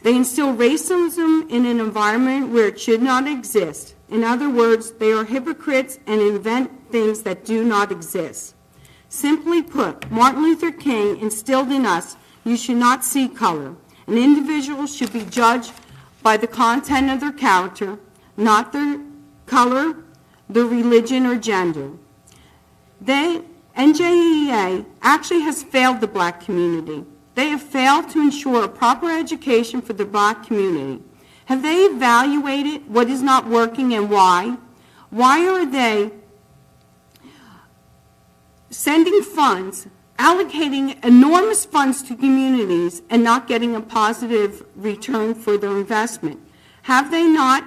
They instill racism in an environment where it should not exist. In other words, they are hypocrites and invent things that do not exist. Simply put, Martin Luther King instilled in us, you should not see color. An individual should be judged by the content of their character, not their color, their religion, or gender. NJEA actually has failed the black community. They have failed to ensure a proper education for the black community. Have they evaluated what is not working and why? Why are they sending funds, allocating enormous funds to communities and not getting a positive return for their investment? Have they not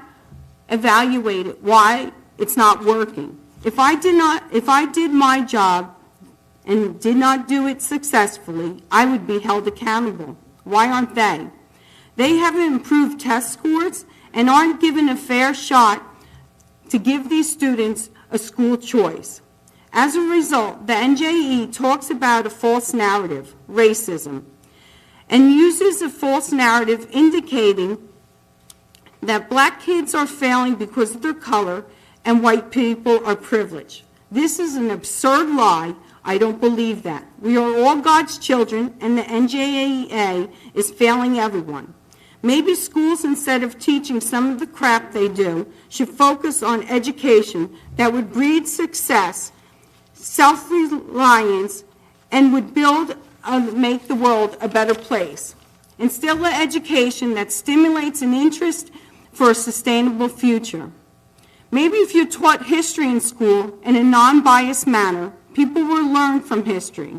evaluated why it's not working? If I did my job and did not do it successfully, I would be held accountable. Why aren't they? They haven't improved test scores and aren't given a fair shot to give these students a school choice. As a result, the NJE talks about a false narrative, racism, and uses a false narrative indicating that black kids are failing because of their color and white people are privileged. This is an absurd lie I don't believe that. We are all God's children, and the NJEA is failing everyone. Maybe schools, instead of teaching some of the crap they do, should focus on education that would breed success, self-reliance, and would make the world a better place. Instill an education that stimulates an interest for a sustainable future. Maybe if you taught history in school in a non-biased manner, people will learn from history.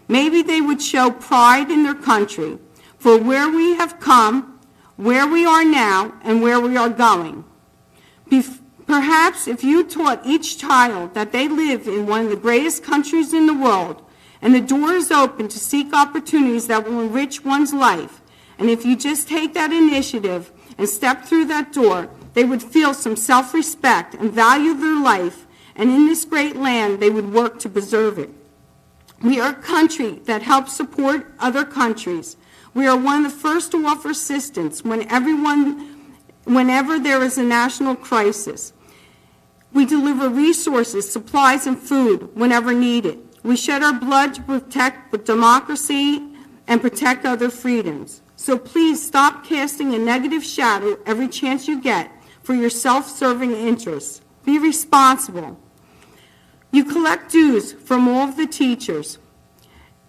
Maybe they would show pride in their country for where we have come, where we are now, and where we are going. Perhaps if you taught each child that they live in one of the greatest countries in the world, and the door is open to seek opportunities that will enrich one's life, and if you just take that initiative and step through that door, they would feel some self-respect and value their life, and in this great land, they would work to preserve it. We are a country that helps support other countries. We are one of the first to offer assistance whenever there is a national crisis. We deliver resources, supplies, and food whenever needed. We shed our blood to protect democracy and protect other freedoms. So please stop casting a negative shadow every chance you get for your self-serving interests. Be responsible. You collect dues from all of the teachers,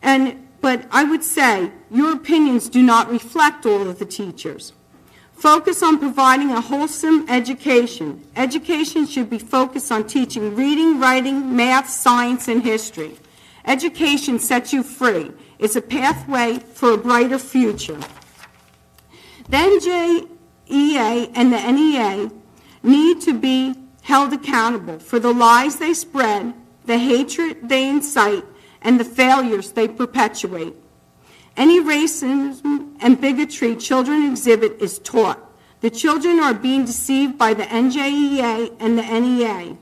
but I would say your opinions do not reflect all of the teachers. Focus on providing a wholesome education. Education should be focused on teaching reading, writing, math, science, and history. Education sets you free. It's a pathway for a brighter future. The NJEA and the NEA need to be held accountable for the lies they spread, the hatred they incite, and the failures they perpetuate. Any racism and bigotry children exhibit is taught. The children are being deceived by the NJEA and the NEA.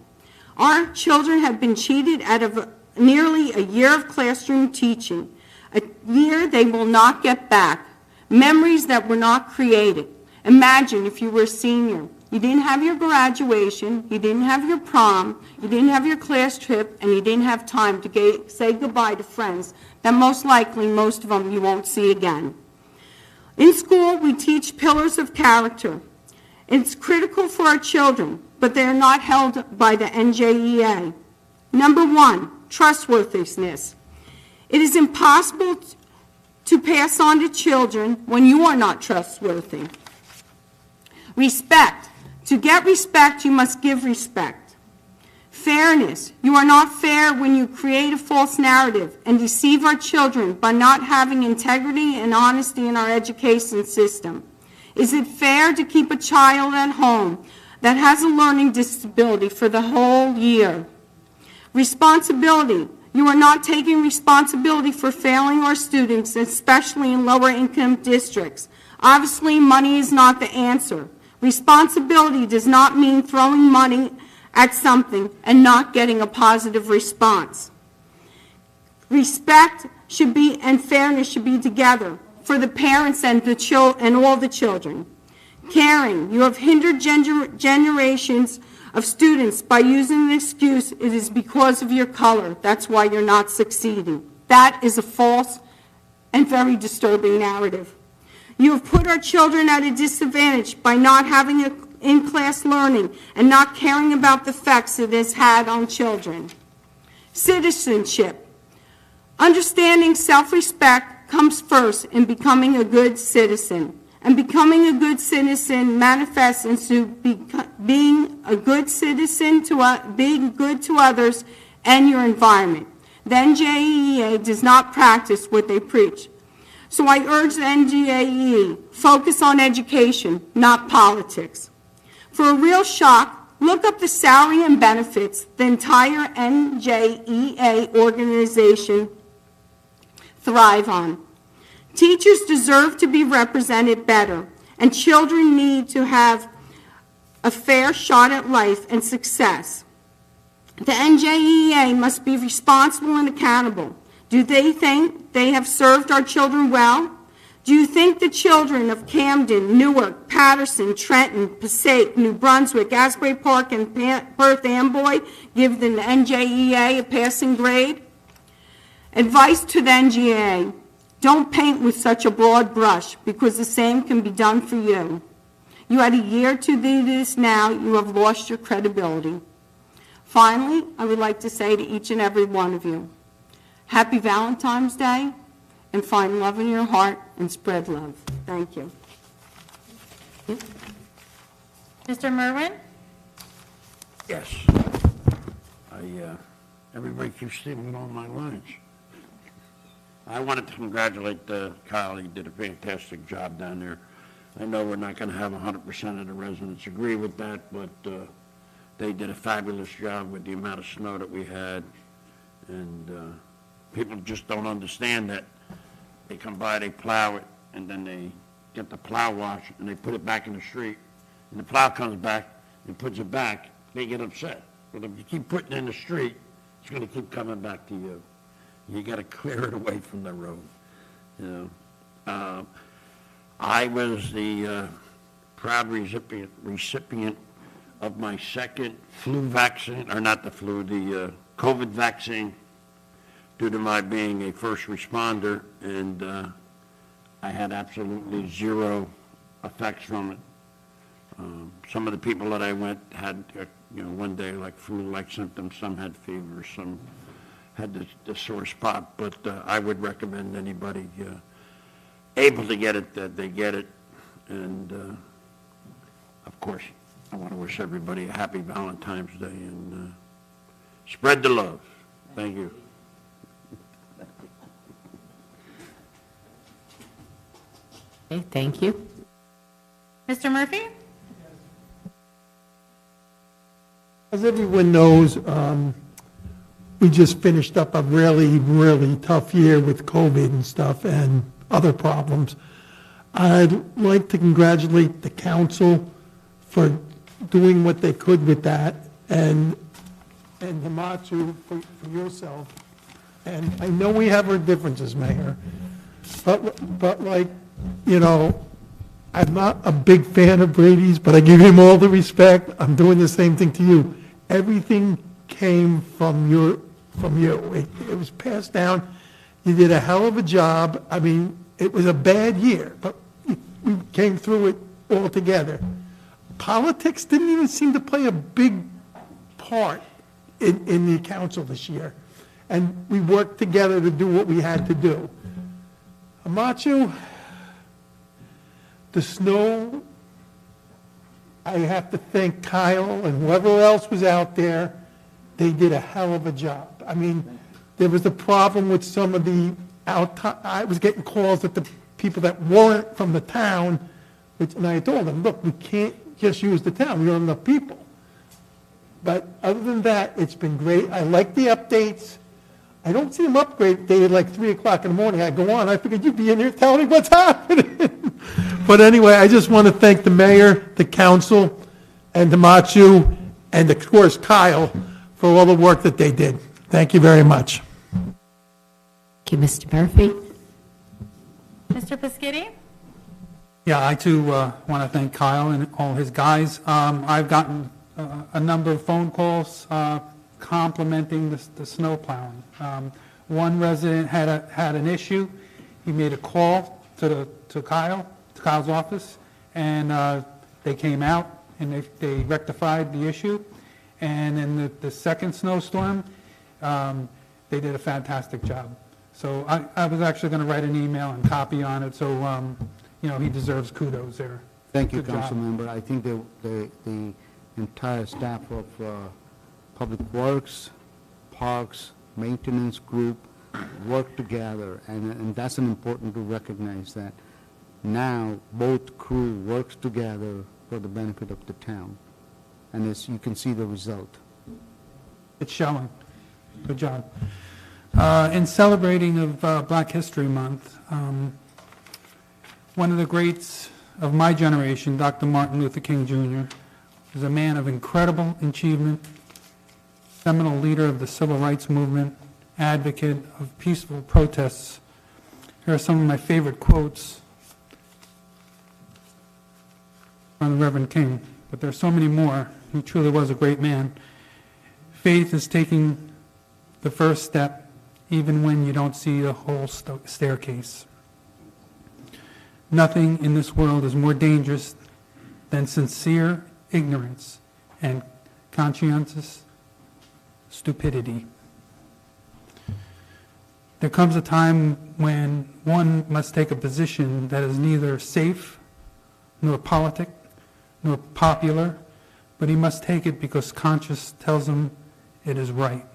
Our children have been cheated out of nearly a year of classroom teaching, a year they will not get back, memories that were not created. Imagine if you were a senior. You didn't have your graduation, you didn't have your prom, you didn't have your class trip, and you didn't have time to say goodbye to friends that most likely, most of them, you won't see again. In school, we teach pillars of character. It's critical for our children, but they are not held by the NJEA. Number one, trustworthiness. It is impossible to pass on to children when you are not trustworthy. Respect. To get respect, you must give respect. Fairness. You are not fair when you create a false narrative and deceive our children by not having integrity and honesty in our education system. Is it fair to keep a child at home that has a learning disability for the whole year? Responsibility. You are not taking responsibility for failing our students, especially in lower income districts. Obviously, money is not the answer. Responsibility does not mean throwing money at something and not getting a positive response. Respect should be and fairness should be together for the parents and all the children. Caring. You have hindered generations of students by using the excuse, it is because of your color. That's why you're not succeeding. That is a false and very disturbing narrative. You have put our children at a disadvantage by not having in-class learning and not caring about the effects it has had on children. Citizenship. Understanding self-respect comes first in becoming a good citizen. And becoming a good citizen manifests into being a good citizen, being good to others and your environment. The NJEA does not practice what they preach. So I urge the NJEA, focus on education, not politics. For a real shock, look up the salary and benefits the entire NJEA organization thrive on. Teachers deserve to be represented better, and children need to have a fair shot at life and success. The NJEA must be responsible and accountable. Do they think they have served our children well? Do you think the children of Camden, Newark, Patterson, Trenton, Passaic, New Brunswick, Asbury Park, and Perth Amboy give the NJEA a passing grade? Advice to the NGA, don't paint with such a broad brush because the same can be done for you. You had a year to do this now, you have lost your credibility. Finally, I would like to say to each and every one of you, Happy Valentine's Day, and find love in your heart and spread love. Thank you. Mr. Merwin? Yes. Everybody keeps stealing all my lines. I wanted to congratulate Kyle. He did a fantastic job down there. I know we're not going to have 100% of the residents agree with that, but they did a fabulous job with the amount of snow that we had. And people just don't understand that. They come by, they plow it, and then they get the plow wash, and they put it back in the street. And the plow comes back and puts it back. They get upset. But if you keep putting it in the street, it's going to keep coming back to you. You got to clear it away from the road. You know, I was the proud recipient of my second flu vaccine, or not the flu, the COVID vaccine, due to my being a first responder, and I had absolutely zero effects from it. Some of the people that I went had, one day like flu-like symptoms. Some had fever, some had the sore spot. But I would recommend anybody able to get it that they get it. And of course, I want to wish everybody a happy Valentine's Day and spread the love. Thank you. Okay, thank you. Mr. Murphy? As everyone knows, we just finished up a really, really tough year with COVID and stuff and other problems. I'd like to congratulate the council for doing what they could with that, and Hamachu for yourself. And I know we have our differences, Mayor, but like, I'm not a big fan of Brady's, but I give him all the respect. I'm doing the same thing to you. Everything came from you. It was passed down. You did a hell of a job. I mean, it was a bad year, but we came through it all together. Politics didn't even seem to play a big part in the council this year. And we worked together to do what we had to do. Hamachu, the snow, I have to thank Kyle and whoever else was out there. They did a hell of a job. I mean, there was a problem with some of the I was getting calls at the people that weren't from the town, and I told them, look, we can't just use the town. We don't have enough people. But other than that, it's been great. I like the updates. I don't see them updated like 3 o'clock in the morning. I go on. I figured you'd be in here telling me what's happening. But anyway, I just want to thank the mayor, the council, and Hamachu, and of course Kyle for all the work that they did. Thank you very much. Thank you, Mr. Murphy. Mr. Peschitti? Yeah, I too want to thank Kyle and all his guys. I've gotten a number of phone calls complimenting the snow plowing. One resident had an issue. He made a call to Kyle's office, and they came out and they rectified the issue. And in the second snowstorm, they did a fantastic job. So I was actually going to write an email and copy on it. So he deserves kudos there. Thank you, Good job. Council Member. I think the entire staff of Public Works, Parks, Maintenance Group work together, and that's important to recognize that now both crew works together for the benefit of the town, and as you can see the result. It's showing. Good job. In celebrating of Black History Month, one of the greats of my generation, Dr. Martin Luther King Jr., was a man of incredible achievement, seminal leader of the civil rights movement, advocate of peaceful protests. Here are some of my favorite quotes from the Reverend King, but there's so many more. He truly was a great man. Faith is taking the first step even when you don't see the whole staircase. Nothing in this world is more dangerous than sincere ignorance and conscientious stupidity. There comes a time when one must take a position that is neither safe, nor politic, nor popular, but he must take it because conscience tells him it is right.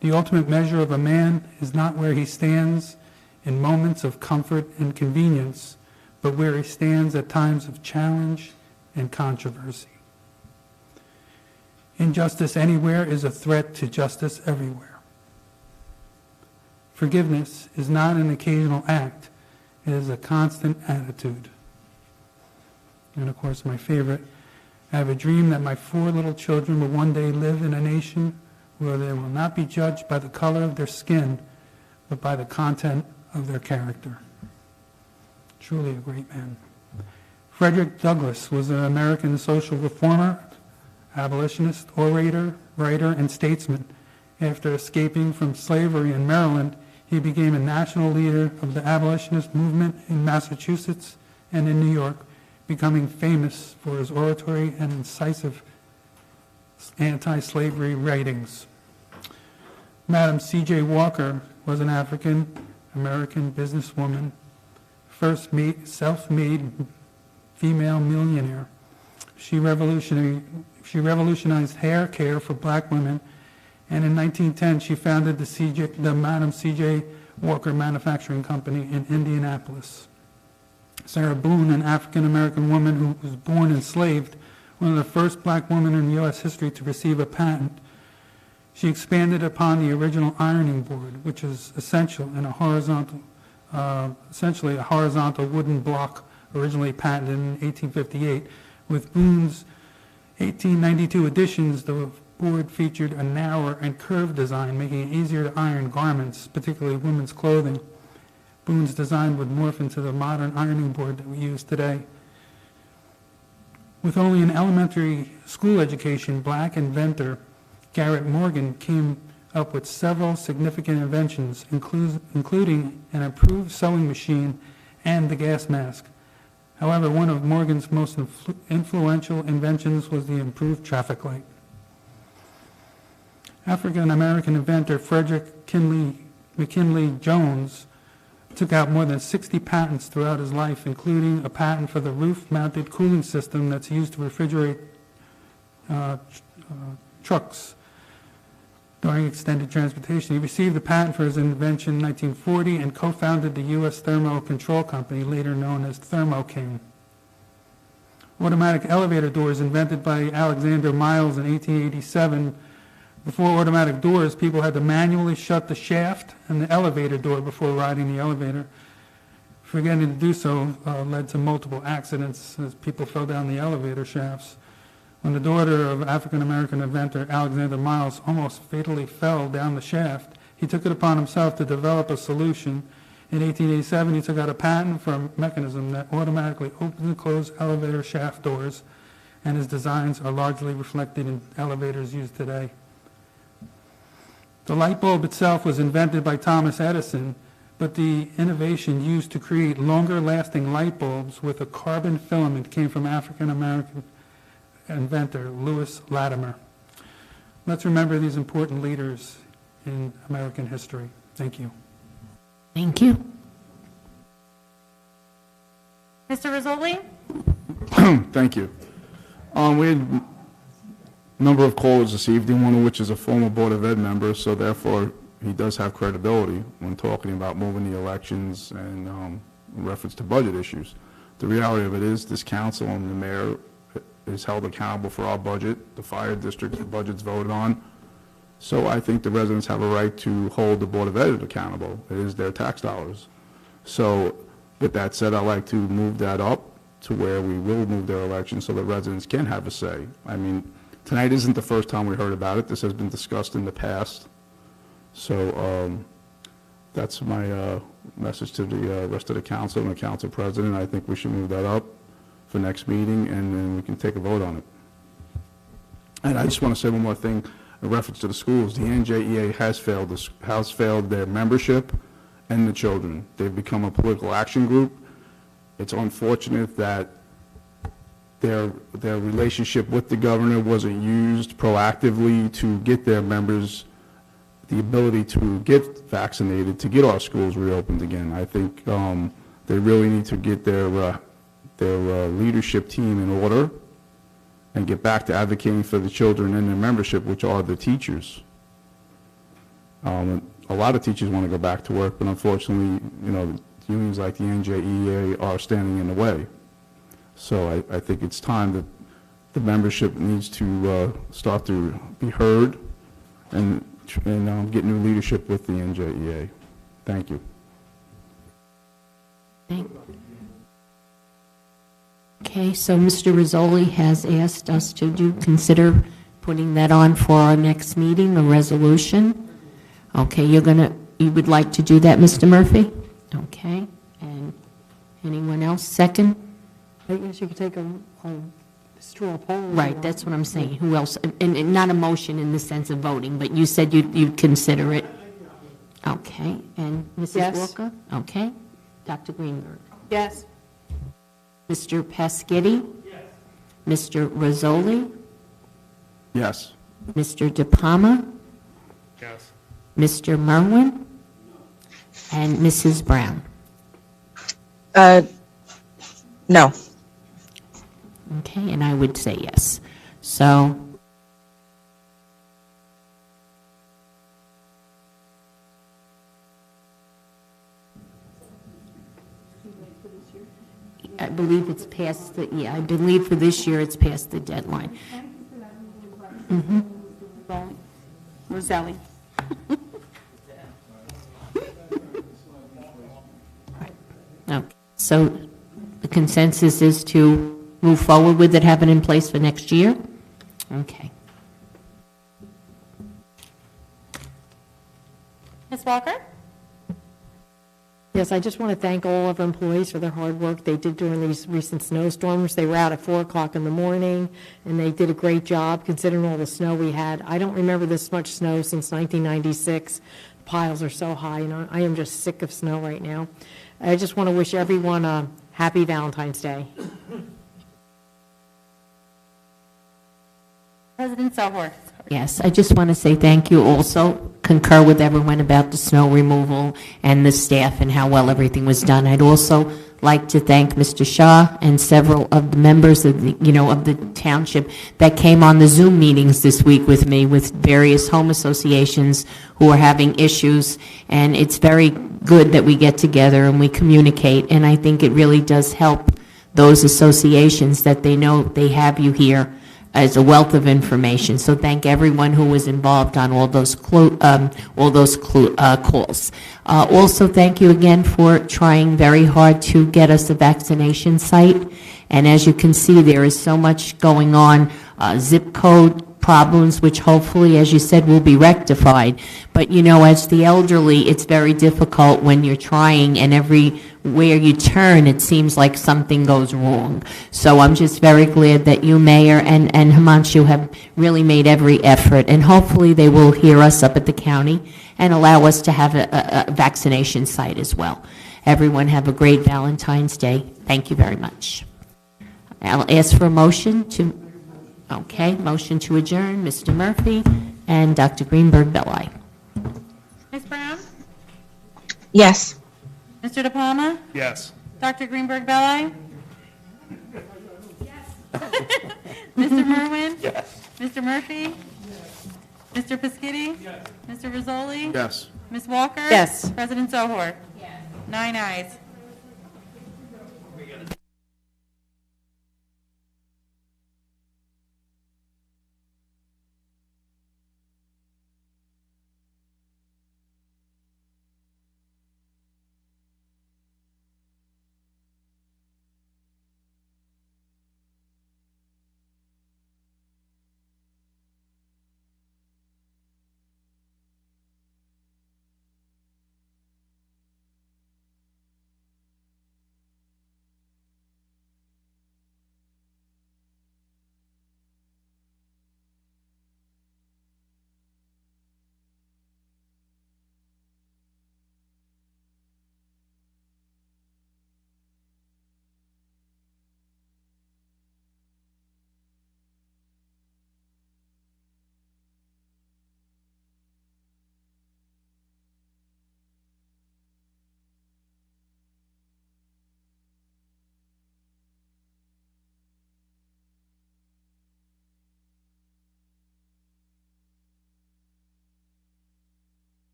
The ultimate measure of a man is not where he stands in moments of comfort and convenience, but where he stands at times of challenge and controversy. Injustice anywhere is a threat to justice everywhere. Forgiveness is not an occasional act, it is a constant attitude. And of course, my favorite, I have a dream that my 4 little children will one day live in a nation where they will not be judged by the color of their skin, but by the content of their character. Truly a great man. Frederick Douglass was an American social reformer, abolitionist, orator, writer, and statesman. After escaping from slavery in Maryland, he became a national leader of the abolitionist movement in Massachusetts and in New York, becoming famous for his oratory and incisive anti-slavery writings. Madam C.J. Walker was an African-American businesswoman, first self-made female millionaire. She revolutionized hair care for black women, and in 1910 she founded the Madam C.J. Walker Manufacturing Company in Indianapolis. Sarah Boone, an African-American woman who was born enslaved, one of the first black women in U.S. history to receive a patent. She expanded upon the original ironing board, which is essentially a horizontal wooden block originally patented in 1858. With Boone's 1892 additions, the board featured a narrower and curved design, making it easier to iron garments, particularly women's clothing. Boone's design would morph into the modern ironing board that we use today. With only an elementary school education, black inventor Garrett Morgan came up with several significant inventions, including an improved sewing machine and the gas mask. However, one of Morgan's most influential inventions was the improved traffic light. African-American inventor Frederick McKinley Jones took out more than 60 patents throughout his life, including a patent for the roof-mounted cooling system that's used to refrigerate trucks during extended transportation. He received the patent for his invention in 1940 and co-founded the U.S. Thermo Control Company, later known as Thermo King. Automatic elevator doors invented by Alexander Miles in 1887. Before automatic doors, people had to manually shut the shaft and the elevator door before riding the elevator. Forgetting to do so led to multiple accidents as people fell down the elevator shafts. When the daughter of African-American inventor Alexander Miles almost fatally fell down the shaft, he took it upon himself to develop a solution. In 1887, he took out a patent for a mechanism that automatically opens and closes elevator shaft doors, and his designs are largely reflected in elevators used today. The light bulb itself was invented by Thomas Edison, but the innovation used to create longer-lasting light bulbs with a carbon filament came from African-American inventor Lewis Latimer. Let's remember these important leaders in American history. Thank you. Thank you. Mr. Rizzoli? Thank you. We had a number of callers this evening, one of which is a former Board of Ed member, so therefore he does have credibility when talking about moving the elections and in reference to budget issues. The reality of it is this council and the mayor is held accountable for our budget. The fire district's budget's voted on. So I think the residents have a right to hold the Board of Ed accountable. It is their tax dollars. So with that said, I'd like to move that up to where we will move their election so the residents can have a say. I mean, tonight isn't the first time we heard about it. This has been discussed in the past. So that's my message to the rest of the council and the council president. I think we should move that up for next meeting, and then we can take a vote on it. And I just want to say one more thing. in reference to the schools, the NJEA has failed their membership and the children. They've become a political action group. It's unfortunate that their relationship with the governor wasn't used proactively to get their members the ability to get vaccinated, to get our schools reopened again. I think they really need to get their leadership team in order and get back to advocating for the children and their membership, which are the teachers. A lot of teachers want to go back to work, but unfortunately, unions like the NJEA are standing in the way. So I think it's time that the membership needs to start to be heard and get new leadership with the NJEA. Thank you. Okay, so Mr. Rizzoli has asked us to consider putting that on for our next meeting, a resolution. Okay, you would like to do that, Mr. Murphy? Okay, and anyone else second? I guess you could take a straw poll. Right, that's what I'm saying. Who else? And not a motion in the sense of voting, but you said you'd consider it. Okay, and Mrs. Yes. Walker? Okay. Dr. Greenberg? Yes. Mr. Pasquetti? Yes. Mr. Rizzoli? Yes. Mr. De Palma? Yes. Mr. Merwin? And Mrs. Brown? No. Okay, and I would say yes. So, I believe it's past the, I believe for this year it's past the deadline. Mm-hmm. Roselli. Okay, so the consensus is to move forward with it, have it in place for next year? Okay. Ms. Walker? Yes, I just want to thank all of our employees for their hard work they did during these recent snowstorms. They were out at 4 o'clock in the morning, and they did a great job considering all the snow we had. I don't remember this much snow since 1996. The piles are so high, and I am just sick of snow right now. I just want to wish everyone a happy Valentine's Day. President Sohor. Yes, I just want to say thank you. Also concur with everyone about the snow removal and the staff and how well everything was done. I'd also like to thank Mr. Shah and several of the members of the township that came on the Zoom meetings this week with me with various home associations who are having issues. And it's very good that we get together and we communicate. And I think it really does help those associations that they know they have you here as a wealth of information. So thank everyone who was involved on all those calls. Also, thank you again for trying very hard to get us a vaccination site. And as you can see, there is so much going on, zip code problems, which hopefully, as you said, will be rectified. But, as the elderly, it's very difficult when you're trying, and everywhere you turn, it seems like something goes wrong. So I'm just very glad that you, Mayor, and Himanshu have really made every effort, and hopefully they will hear us up at the county and allow us to have a vaccination site as well. Everyone have a great Valentine's Day. Thank you very much. I'll ask for a motion to... Okay, motion to adjourn, Mr. Murphy and Dr. Greenberg-Belli. Ms. Brown? Yes. Mr. De Palma? Yes. Dr. Greenberg-Belli? Yes. Mr. Merwin? Yes. Mr. Murphy? Mr. Pasquetti? Yes. Mr. Rizzoli? Yes. Ms. Walker? Yes. President Zohor? Yes. 9 ayes.